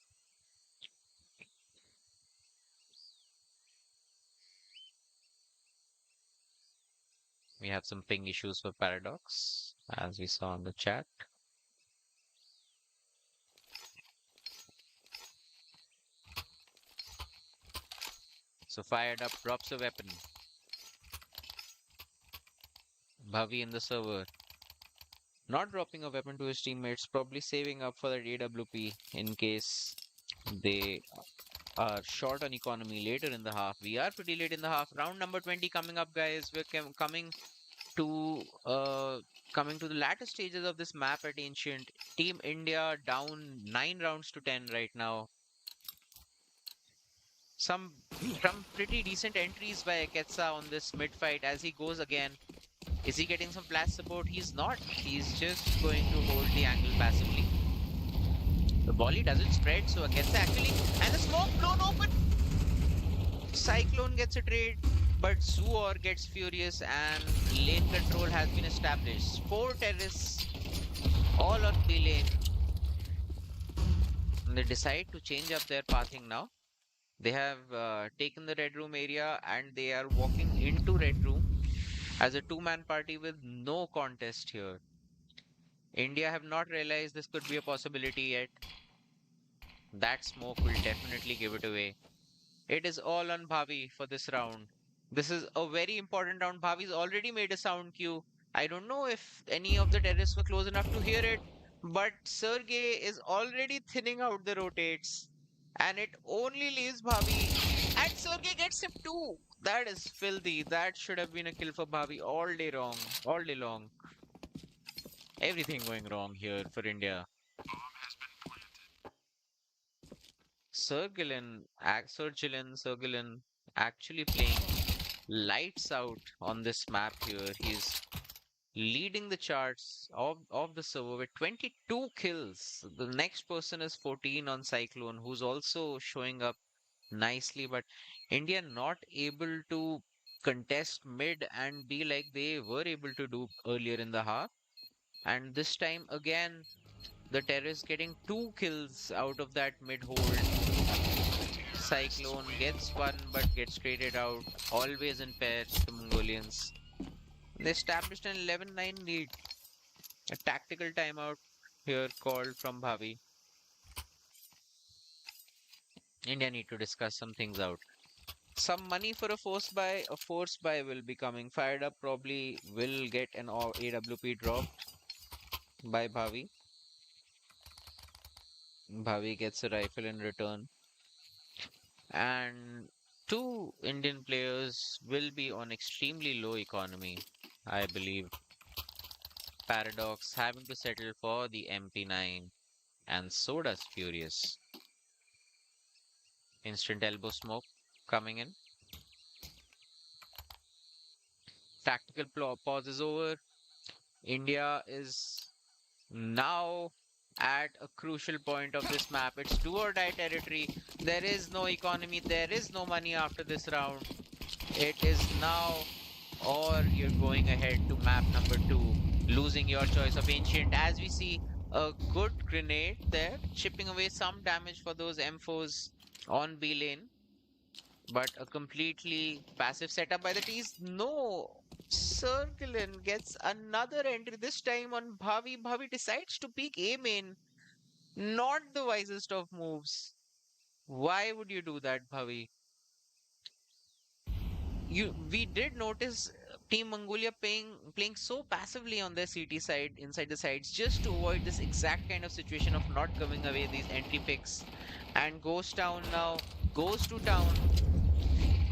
We have some ping issues for Paradox, as we saw in the chat. So fired up, drops a weapon. Bhavi in the server. Not dropping a weapon to his teammates, probably saving up for that AWP in case they are short on economy later in the half. We are pretty late in the half. Round number 20 coming up, guys. We're to coming to the latter stages of this map at Ancient. Team India down 9 rounds to 10 right now. Some pretty decent entries by Eketsa on this mid fight as he goes again. Is he getting some flash support? He's not. He's just going to hold the angle passively. The volley doesn't spread, so Eketsa actually, and the smoke blown open. Cyclone gets a trade, but Zuor gets furious and lane control has been established. 4 terrorists all on B lane. And they decide to change up their pathing now. They have taken the red room area and they are walking into red room as a two-man party with no contest here. India have not realized this could be a possibility yet. That smoke will definitely give it away. It is all on Bhavi for this round. This is a very important round. Bhavi's already made a sound cue. I don't know if any of the terrorists were close enough to hear it, but Sergey is already thinning out the rotates. And it only leaves Bhavi. And Sergey gets him too. That is filthy. That should have been a kill for Bhavi all day long. All day long. Everything going wrong here for India. Sergilin actually playing lights out on this map here. He's leading the charts of the server with 22 kills. The next person is 14 on Cyclone, who's also showing up nicely, but India not able to contest mid and be like they were able to do earlier in the half. And this time again, the terrorists getting 2 kills out of that mid hold. Cyclone gets one but gets traded out, always in pairs, the Mongolians. They established an 11-9 lead. A tactical timeout here called from Bhavi. India need to discuss some things out. Some money for a force buy will be coming. Fired up probably will get an AWP dropped by Bhavi. Bhavi gets a rifle in return. And two Indian players will be on extremely low economy, I believe. Paradox having to settle for the MP9, and so does Furious. Instant elbow smoke coming in. Tactical pause is over. India is now at a crucial point of this map. It's do or die territory. There is no economy, there is no money after this round. It is now or you're going ahead to map number 2, losing your choice of Ancient. As we see a good grenade there, chipping away some damage for those M4s on B lane. But a completely passive setup by the T's. No! Circlin gets another entry, this time on Bhavi. Bhavi decides to peek A main. Not the wisest of moves. Why would you do that, Bhavi? We did notice Team Mongolia playing so passively on their CT side, inside the sides, just to avoid this exact kind of situation of not giving away these entry picks. And goes down now, goes to town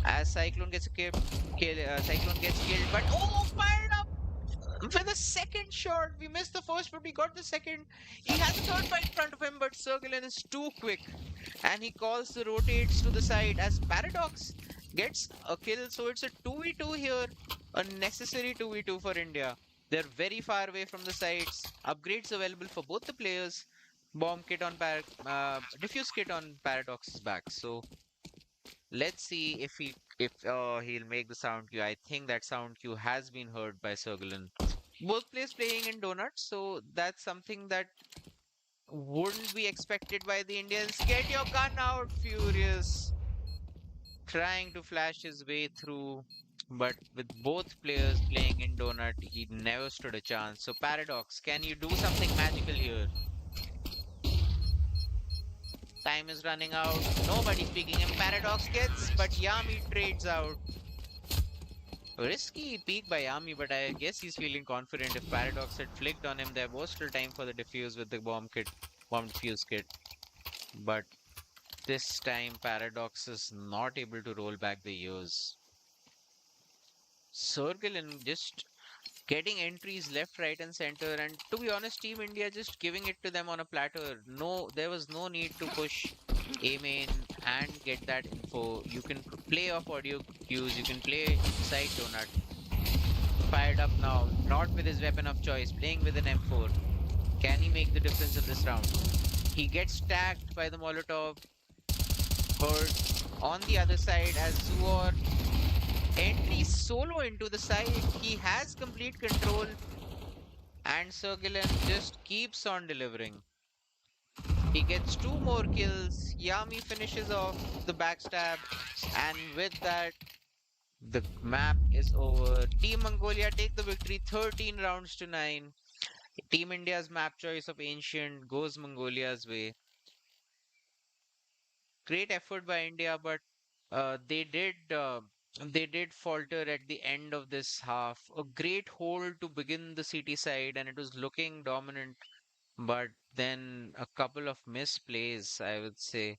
as Cyclone gets a Cyclone gets killed, but oh, fired up with a second shot. We missed the first, but we got the second. He has a third fight in front of him, but Sergelen is too quick. And he calls the rotates to the side as Paradox gets a kill. So it's a 2v2 here. A necessary 2v2 for India. They're very far away from the sides. Upgrades available for both the players. Bomb kit on Diffuse kit on Paradox's back. So let's see if he'll make the sound cue. I think that sound cue has been heard by Sergelen. Both players playing in donuts, so that's something that wouldn't be expected by the Indians. Get your gun out, Furious. Trying to flash his way through, but with both players playing in donut, he never stood a chance. So Paradox, can you do something magical here? Time is running out. Nobody's picking him. Paradox gets, but Yami trades out. Risky peek by Yami, but I guess he's feeling confident. If Paradox had flicked on him, there was still time for the defuse with the bomb defuse kit. But this time, Paradox is not able to roll back the years. Circle and just getting entries left, right, and center. And to be honest, Team India just giving it to them on a platter. No, there was no need to push A main and get that info. You can play off audio cues, you can play inside donut. Fired up now, not with his weapon of choice, playing with an M4. Can he make the difference in this round? He gets tagged by the Molotov, heard on the other side as Zuor entries solo into the side. He has complete control, and Sergelen just keeps on delivering. He gets two more kills. Yami finishes off the backstab, and with that, the map is over. Team Mongolia take the victory 13 rounds to 9. Team India's map choice of Ancient goes Mongolia's way. Great effort by India, but they did falter at the end of this half. A great hold to begin the CT side, and it was looking dominant, but then a couple of misplays, I would say,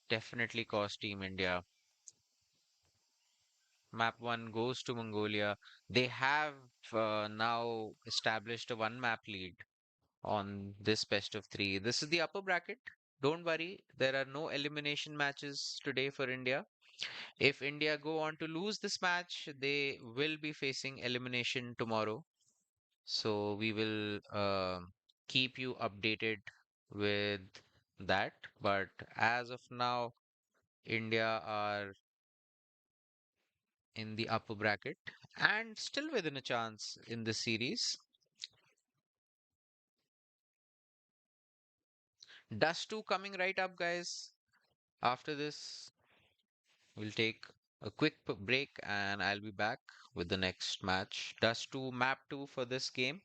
definitely cost Team India. Map 1 goes to Mongolia. They have now established a one map lead on this best of three. This is the upper bracket. Don't worry, there are no elimination matches today for India. If India go on to lose this match, they will be facing elimination tomorrow. So we will keep you updated with that. But as of now, India are in the upper bracket and still within a chance in this series. Dust 2 coming right up, guys. After this, we'll take a quick break and I'll be back with the next match. Dust 2, map 2 for this game.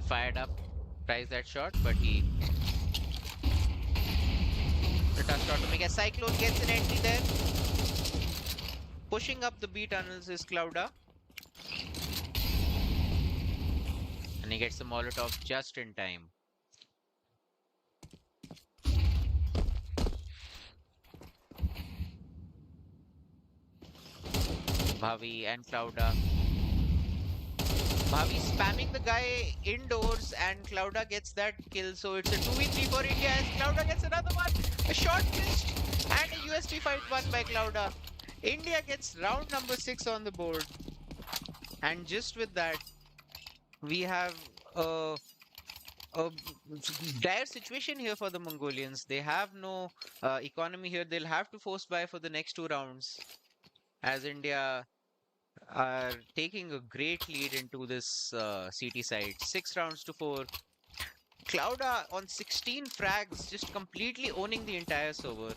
Fired up, tries that shot, but he the tough shot to make a Cyclone gets an entry there. Pushing up the B tunnels is Clouda, and he gets the Molotov just in time. Bhavi and Clouda. Bhavi spamming the guy indoors, and Clouda gets that kill. So it's a 2v3 for India as Clouda gets another one. A shot missed, and a UST fight won by Clouda. India gets round number 6 on the board. And just with that, we have a dire situation here for the Mongolians. They have no economy here. They'll have to force buy for the next 2 rounds as India are taking a great lead into this CT side. 6 rounds to 4. Clouda on 16 frags, just completely owning the entire server.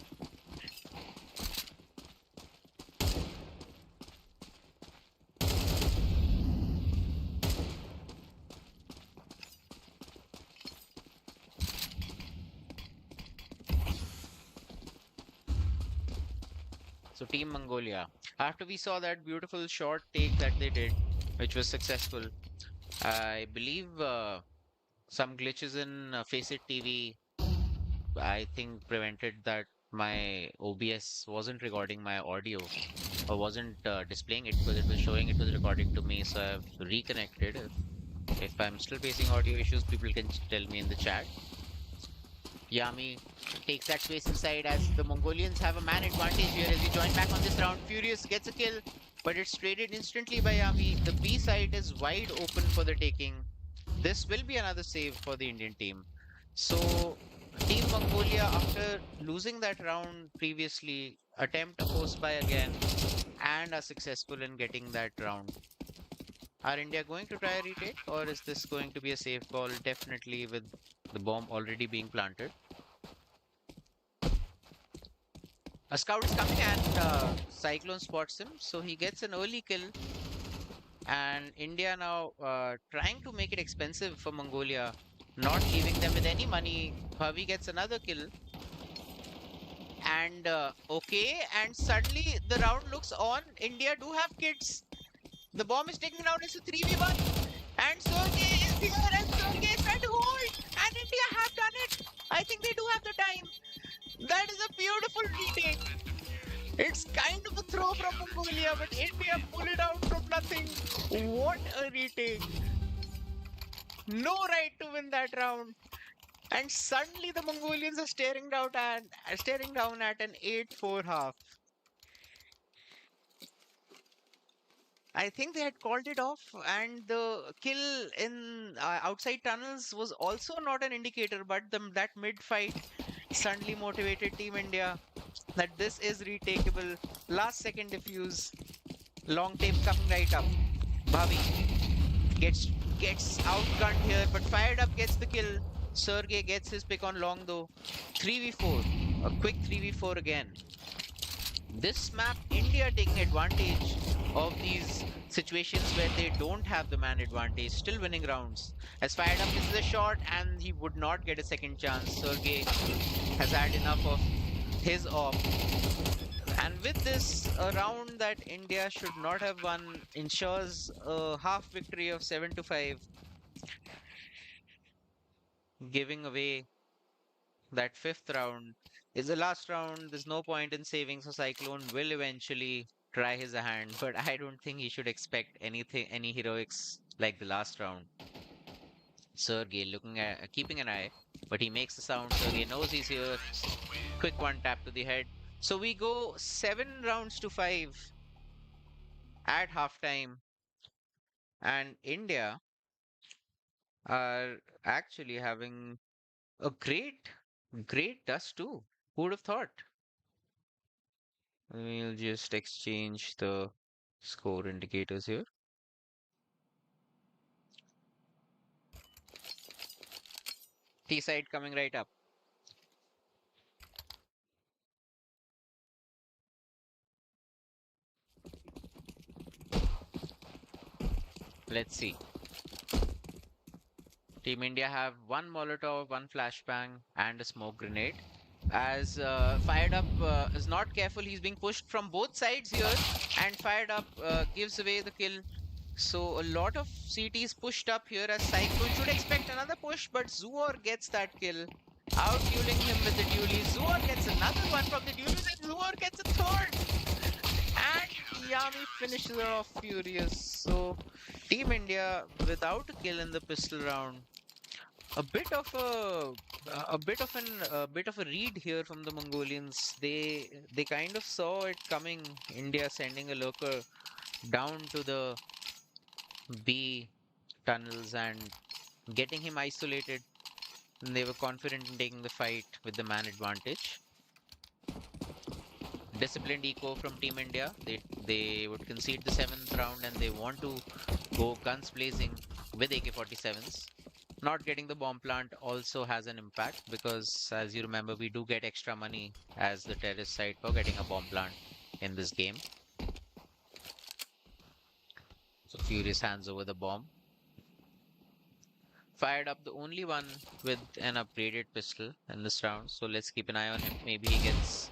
So Team Mongolia, after we saw that beautiful short take that they did, which was successful, I believe some glitches in Faceit TV, I think prevented that my OBS wasn't recording my audio or wasn't displaying it because it was showing it was recording to me. So I've reconnected. If I'm still facing audio issues, people can tell me in the chat. Yami takes that space inside as the Mongolians have a man advantage here as we join back on this round. Furious gets a kill, but it's traded instantly by Yami. The B side is wide open for the taking. This will be another save for the Indian team. So Team Mongolia, after losing that round previously, attempt a force buy again and are successful in getting that round. Are India going to try a retake, or is this going to be a safe call? Definitely with the bomb already being planted. A scout is coming and Cyclone spots him, so he gets an early kill. And India now trying to make it expensive for Mongolia, not leaving them with any money. Bhavi gets another kill. And okay, and suddenly the round looks on. India do have kits. The bomb is taken down. It's a 3v1. And Sergey is here, and Sergey is trying to hold. And India have done it. I think they do have the time. That is a beautiful retake. It's kind of a throw from Mongolia, but India pull it out from nothing. What a retake. No right to win that round. And suddenly the Mongolians are staring down at an 8-4 half. I think they had called it off, and the kill in outside tunnels was also not an indicator, but that mid fight suddenly motivated Team India that this is retakeable. Last second defuse, long tape coming right up. Bhavi gets outgunned here, but fired up gets the kill. Sergey gets his pick on long though. 3v4, a quick 3v4 again. This map, India taking advantage of these situations where they don't have the man advantage, still winning rounds. As fired up misses a shot and he would not get a second chance. Sergey has had enough of his off. And with this, a round that India should not have won ensures a half victory of 7-5, giving away that fifth round. Is the last round. There's no point in saving, so Cyclone will eventually try his hand, but I don't think he should expect any heroics like the last round. Sergey looking at, keeping an eye, but he makes the sound. Sergey knows he's here. Quick one tap to the head. So we go 7 rounds to 5 at halftime, and India are actually having a great dust too. Who would have thought? We'll just exchange the score indicators here. T side coming right up. Let's see. Team India have one Molotov, one flashbang, and a smoke grenade. As Fired Up is not careful, he's being pushed from both sides here, and Fired Up gives away the kill. So a lot of CTs pushed up here as Cyclone should expect another push, but Zuor gets that kill. Out dueling him with the dualies. Zuor gets another one from the dualies, and Zuor gets a third. And Yami finishes her off furious. So Team India without a kill in the pistol round. A bit of a read here from the Mongolians. They kind of saw it coming. India sending a lurker down to the B tunnels and getting him isolated. And they were confident in taking the fight with the man advantage. Disciplined eco from Team India. They would concede the seventh round and they want to go guns blazing with AK-47s. Not getting the bomb plant also has an impact because, as you remember, we do get extra money as the terrorist site for getting a bomb plant in this game. So Furious hands over the bomb. Fired up the only one with an upgraded pistol in this round. So let's keep an eye on him. Maybe he gets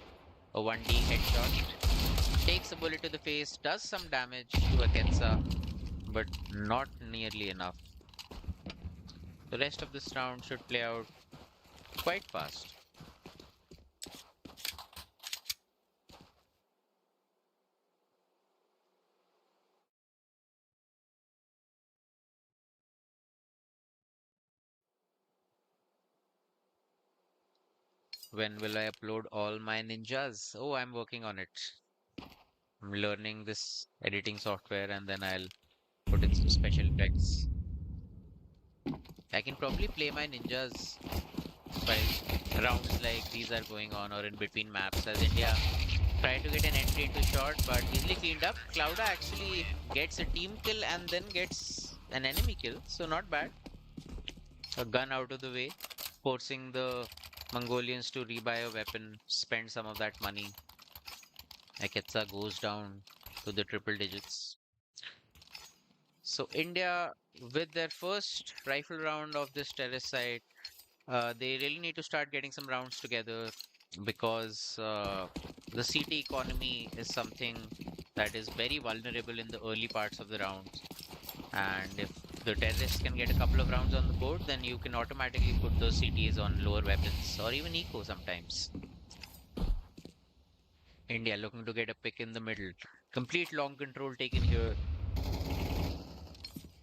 a 1D headshot. Takes a bullet to the face, does some damage to Aketsa, but not nearly enough. The rest of this round should play out quite fast. When will I upload all my ninjas? Oh, I'm working on it. I'm learning this editing software and then I'll put in some special effects. I can probably play my ninjas while rounds like these are going on or in between maps as India try to get an entry into shot but easily cleaned up. Clouda actually gets a team kill and then gets an enemy kill, so not bad. A gun out of the way, forcing the Mongolians to rebuy a weapon, spend some of that money. Aketsa goes down to the triple digits. So India, with their first rifle round of this terrorist site, they really need to start getting some rounds together because the CT economy is something that is very vulnerable in the early parts of the round. And if the terrorists can get a couple of rounds on the board, then you can automatically put those CTs on lower weapons or even eco sometimes. India looking to get a pick in the middle. Complete long control taken here.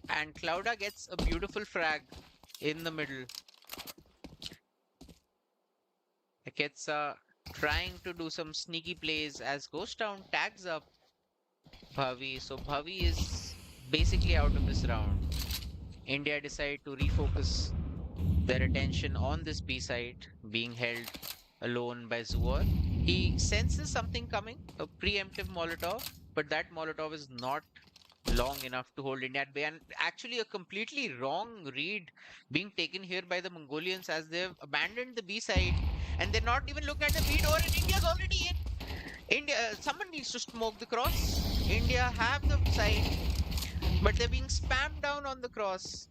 And Clouda gets a beautiful frag in the middle. Aketsa trying to do some sneaky plays as Ghost Town tags up Bhavi. So Bhavi is basically out of this round. India decide to refocus their attention on this B site being held alone by Zuor. He senses something coming, a preemptive Molotov, but that Molotov is not long enough to hold India at bay. And actually, a completely wrong read being taken here by the Mongolians as they've abandoned the B side and they're not even looking at the B door, and India's already in. Someone needs to smoke the cross. India have the side, but they're being spammed down on the cross.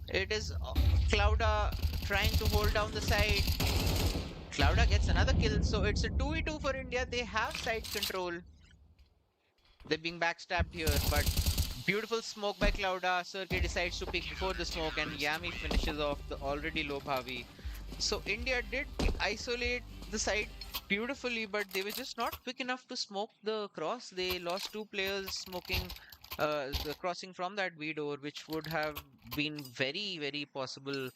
It is Clouda trying to hold down the side. Clouda gets another kill, so it's a 2v2 for India. They have side control. They're being backstabbed here, but beautiful smoke by Clouda. Sergey decides to pick before the smoke, and Yami finishes off the already low Bhavi. So India did isolate the side beautifully, but they were just not quick enough to smoke the cross. They lost two players smoking the crossing from that V door, which would have been very, very possible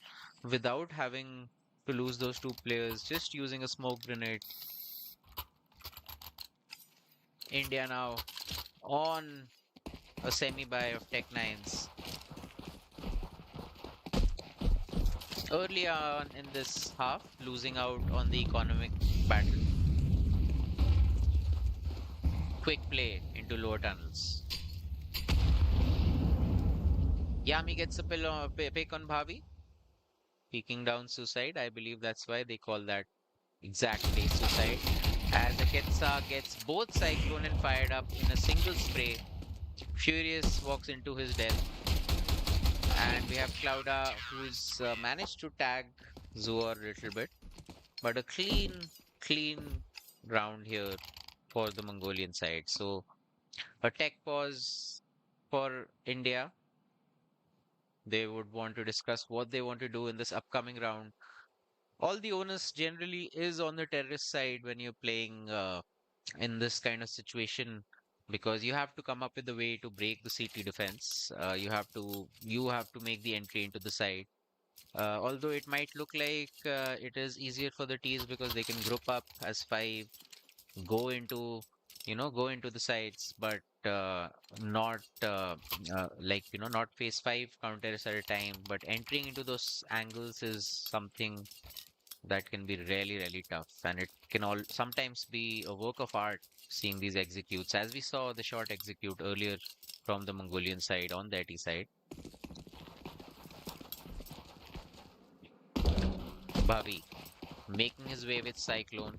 without having to lose those two players, just using a smoke grenade. India now on a semi-buy of Tech 9s. Early on in this half, losing out on the economic battle. Quick play into lower tunnels. Yami gets a pick on Bhavi. Peeking down suicide. I believe that's why they call that exactly suicide. As Aketsa gets both Cyclone and Fired Up in a single spray. Furious walks into his death. And we have Clouda, who's managed to tag Zoor a little bit, but a clean round here for the Mongolian side. So a tech pause for India. They would want to discuss what they want to do in this upcoming round. All the onus generally is on the terrorist side when you're playing in this kind of situation, because you have to come up with a way to break the CT defense. You have to make the entry into the side. Although it might look like it is easier for the T's because they can group up as five, go into go into the sides, but not not face five counters at a time. But entering into those angles is something that can be really tough, and it can all sometimes be a work of art seeing these executes, as we saw the short execute earlier from the Mongolian side on the T side. Bhavi making his way with Cyclone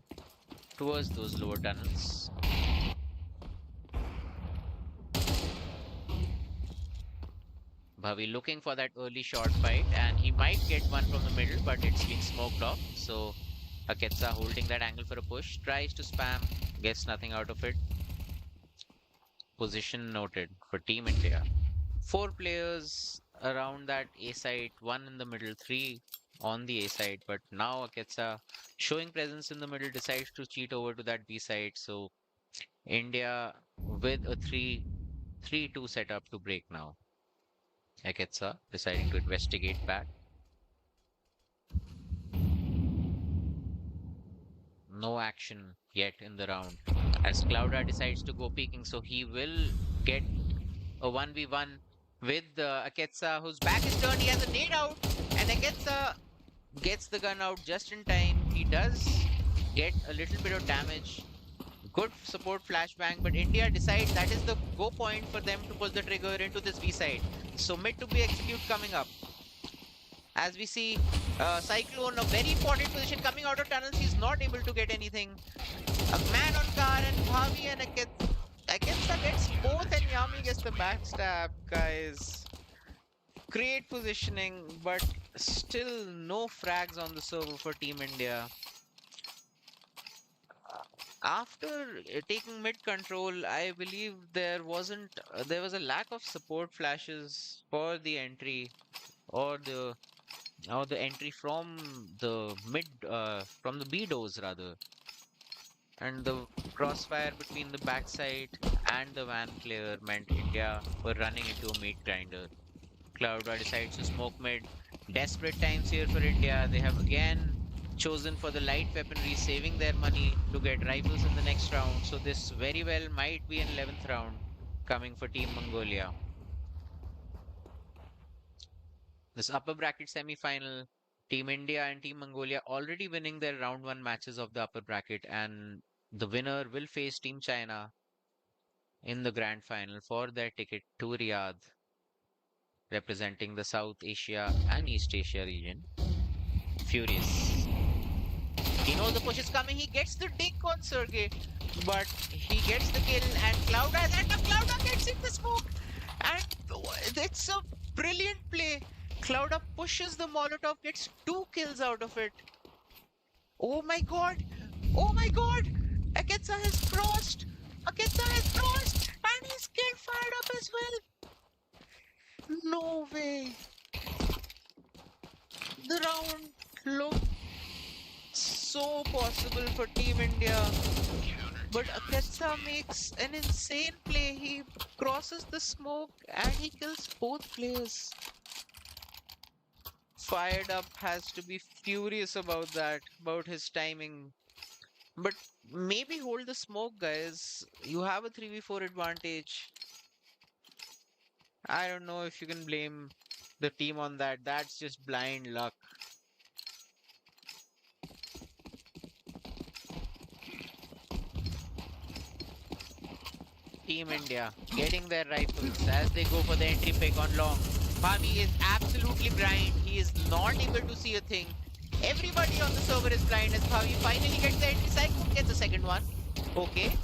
towards those lower tunnels. Bhavi looking for that early short fight, and he might get one from the middle, but it's been smoked off. So Aketsa holding that angle for a push, tries to spam, gets nothing out of it. Position noted for Team India. Four players around that A side, one in the middle, three on the A side. But now Aketsa showing presence in the middle decides to cheat over to that B side. So India with a 3-2 setup to break now. Aketsa deciding to investigate back. No action yet in the round as Clouda decides to go peeking, so he will get a 1v1 with Aketsa, whose back is turned. He has a nade out, and Aketsa gets the gun out just in time. He does get a little bit of damage. Good support flashbang, but India decides that is the go point for them to pull the trigger into this B side. So mid to be execute coming up. As we see Cyclone, a very important position coming out of tunnels. He's not able to get anything. A man on car, and Bhavi and Aketsa gets both, and Yami gets the backstab, guys. Great positioning, but still no frags on the server for Team India. After taking mid control, I believe there was a lack of support flashes for the entry, or the entry from the from the B doors rather, and the crossfire between the backside and the van player meant India were running into a meat grinder. Cloudra decides to smoke mid. Desperate times here for India. They have again chosen for the light weaponry, saving their money to get rifles in the next round. So this very well might be an 11th round coming for Team Mongolia. This upper bracket semi-final, Team India and Team Mongolia already winning their round 1 matches of the upper bracket, and the winner will face Team China in the grand final for their ticket to Riyadh, representing the South Asia and East Asia region. Furious. He knows the push is coming. He gets the dink on Sergey, but he gets the kill, and Clouda, and Clouda gets in the smoke, and it's a brilliant play. Clouda pushes the Molotov, gets 2 kills out of it. Oh my god! Oh my god! Aketsa has crossed! Aketsa has crossed! And his kid fired up as well! No way! The round looked so possible for Team India. But Aketsa makes an insane play. He crosses the smoke and he kills both players. Fired Up has to be furious about that, about his timing. But maybe hold the smoke, guys. You have a 3v4 advantage. I don't know if you can blame the team on that. That's just blind luck. Team India getting their rifles as they go for the entry pick on long. Bhavi is absolutely blind. He is not able to see a thing. Everybody on the server is blind as Bhavi finally gets the entry. Cyclone gets the second one. Okay.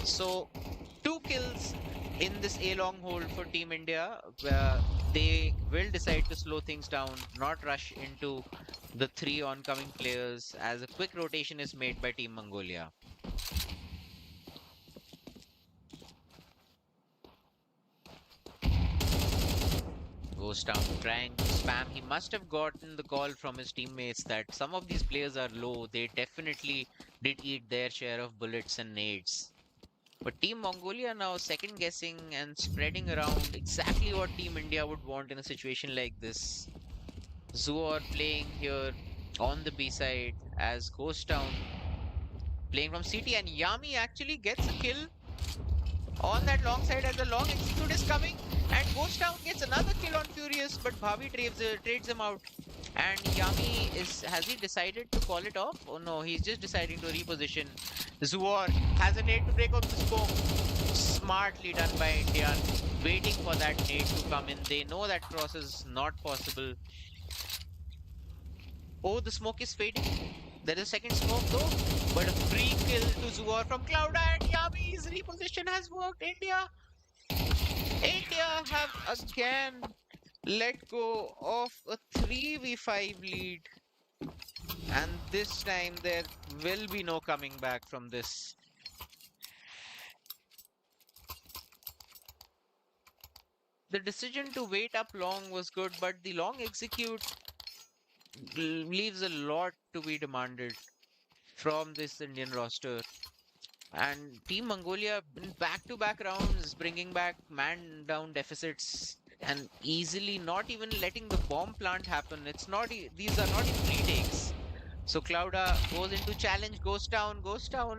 So, 2 kills in this A long hold for Team India. they will decide to slow things down, not rush into the three oncoming players as a quick rotation is made by Team Mongolia. Goes down trying to spam. He must have gotten the call from his teammates that some of these players are low. They definitely did eat their share of bullets and nades. But Team Mongolia now second guessing and spreading around exactly what Team India would want in a situation like this. Zuor playing here on the B side as Ghost Town playing from CT, and Yami actually gets a kill on that long side as the long execute is coming, and Ghost Town gets another kill on Furious, but Bhavi trades him out. And Yami has he decided to call it off? Oh no, he's just deciding to reposition. Zuor has a nade to break up the smoke. Smartly done by India, waiting for that nade to come in. They know that cross is not possible. Oh, the smoke is fading. There is a second smoke though, but a free kill to Zuor from Cloud, and Yami's reposition has worked. India have again let go of a 3v5 lead, and this time there will be no coming back from this. The decision to wait up long was good, but the long execute leaves a lot to be demanded from this Indian roster. And Team Mongolia in back-to-back rounds, bringing back man-down deficits and easily not even letting the bomb plant happen. It's not these are not even retakes. So Clouda goes into challenge, goes down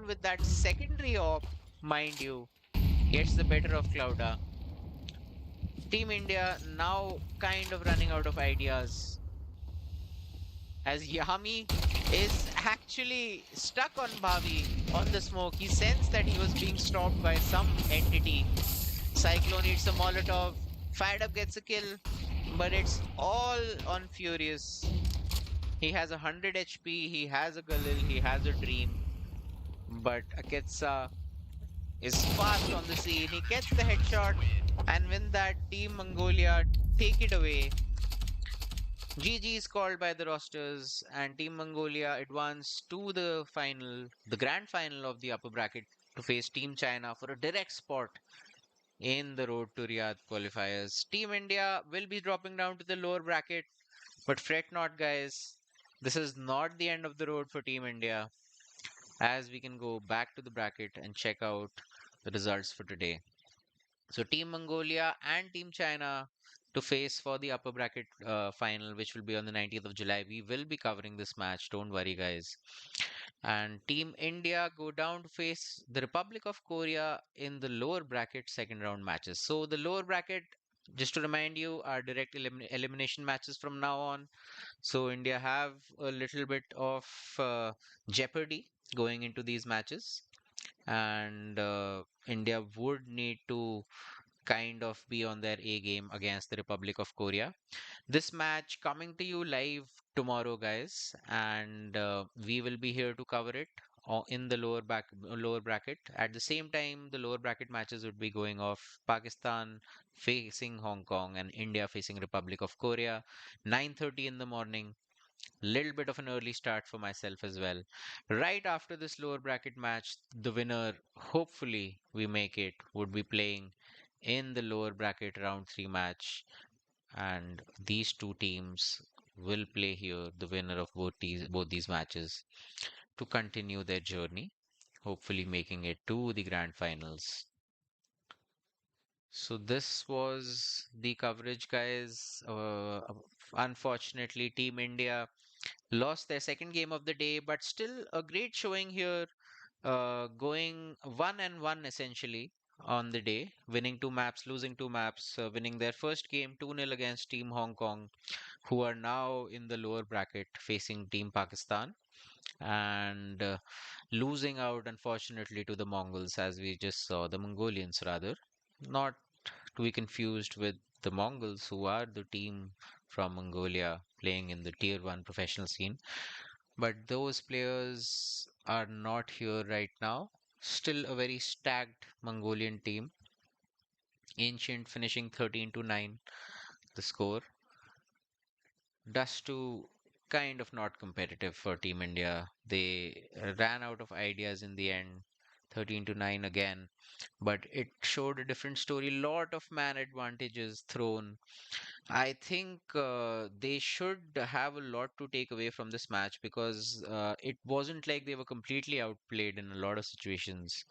with that secondary op, mind you, gets the better of Clouda. Team India now kind of running out of ideas as Yami is actually stuck on Bhavi on the smoke. He sensed that he was being stopped by some entity. Cyclone eats a Molotov. Fired Up gets a kill, but it's all on Furious. He has 100 HP, he has a Galil, he has a Dream, but Aketsa is fast on the scene. He gets the headshot, and when that Team Mongolia take it away, GG is called by the rosters, and Team Mongolia advance to the final, the grand final of the upper bracket to face Team China for a direct spot in the road to Riyadh qualifiers. Team India will be dropping down to the lower bracket, but fret not, guys. This is not the end of the road for Team India, as we can go back to the bracket and check out the results for today. So Team Mongolia and Team China to face for the upper bracket final, which will be on the 19th of July. We will be covering this match. Don't worry, guys. And Team India go down to face the Republic of Korea in the lower bracket second round matches. So the lower bracket, just to remind you, are direct elimination matches from now on. So India have a little bit of jeopardy going into these matches, and India would need to kind of be on their A game against the Republic of Korea. This match coming to you live tomorrow, guys, and we will be here to cover it in the lower bracket. At the same time, the lower bracket matches would be going off. Pakistan facing Hong Kong and India facing Republic of Korea. 9:30 in the morning. Little bit of an early start for myself as well. Right after this lower bracket match, the winner, hopefully we make it, would be playing in the lower bracket round 3 match, and these two teams will play here, the winner of both these matches, to continue their journey, hopefully making it to the grand finals. So this was the coverage, guys. Unfortunately, Team India lost their second game of the day, but still a great showing here, going 1-1 essentially on the day, winning two maps, losing two maps, winning their first game 2-0 against Team Hong Kong, who are now in the lower bracket facing Team Pakistan, and losing out unfortunately to the Mongols, as we just saw, the Mongolians rather, not to be confused with the Mongols, who are the team from Mongolia playing in the tier 1 professional scene. But those players are not here right now. Still a very stacked Mongolian team. Ancient finishing 13 to 9. the score just to kind of not competitive for Team India. They ran out of ideas in the end, 13 to 9 again, but it showed a different story. Lot of man advantages thrown. I think they should have a lot to take away from this match because it wasn't like they were completely outplayed in a lot of situations.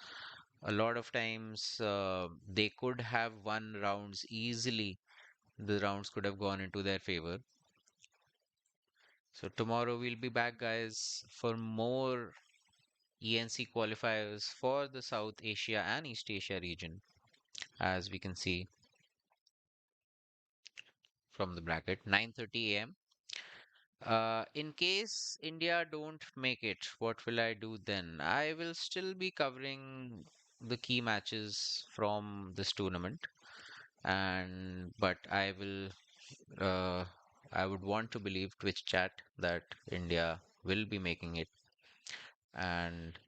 A lot of times they could have won rounds easily. The rounds could have gone into their favor. So tomorrow we'll be back, guys, for more ENC qualifiers for the South Asia and East Asia region, as we can see from the bracket, 9:30 a.m. In case India don't make it, what will I do then? I will still be covering the key matches from this tournament, and but uh, I would want to believe Twitch chat that India will be making it, and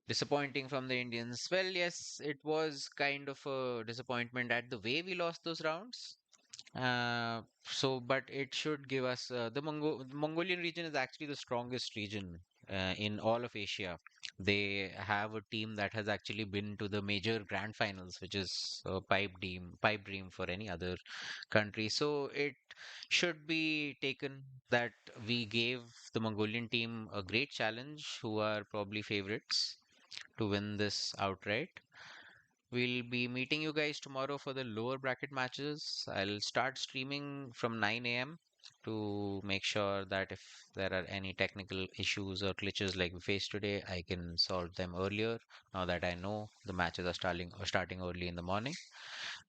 disappointing from the Indians. Well, yes, it was kind of a disappointment at the way we lost those rounds. But it should give us the Mongolian region is actually the strongest region in all of Asia. They have a team that has actually been to the major grand finals, which is a pipe dream for any other country. So it should be taken that we gave the Mongolian team a great challenge, who are probably favorites to win this outright. We'll be meeting you guys tomorrow for the lower bracket matches. I'll start streaming from 9 a.m. to make sure that if there are any technical issues or glitches like we faced today, I can solve them earlier. Now that I know the matches are starting early in the morning.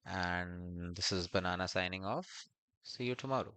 And this is Banana signing off. See you tomorrow.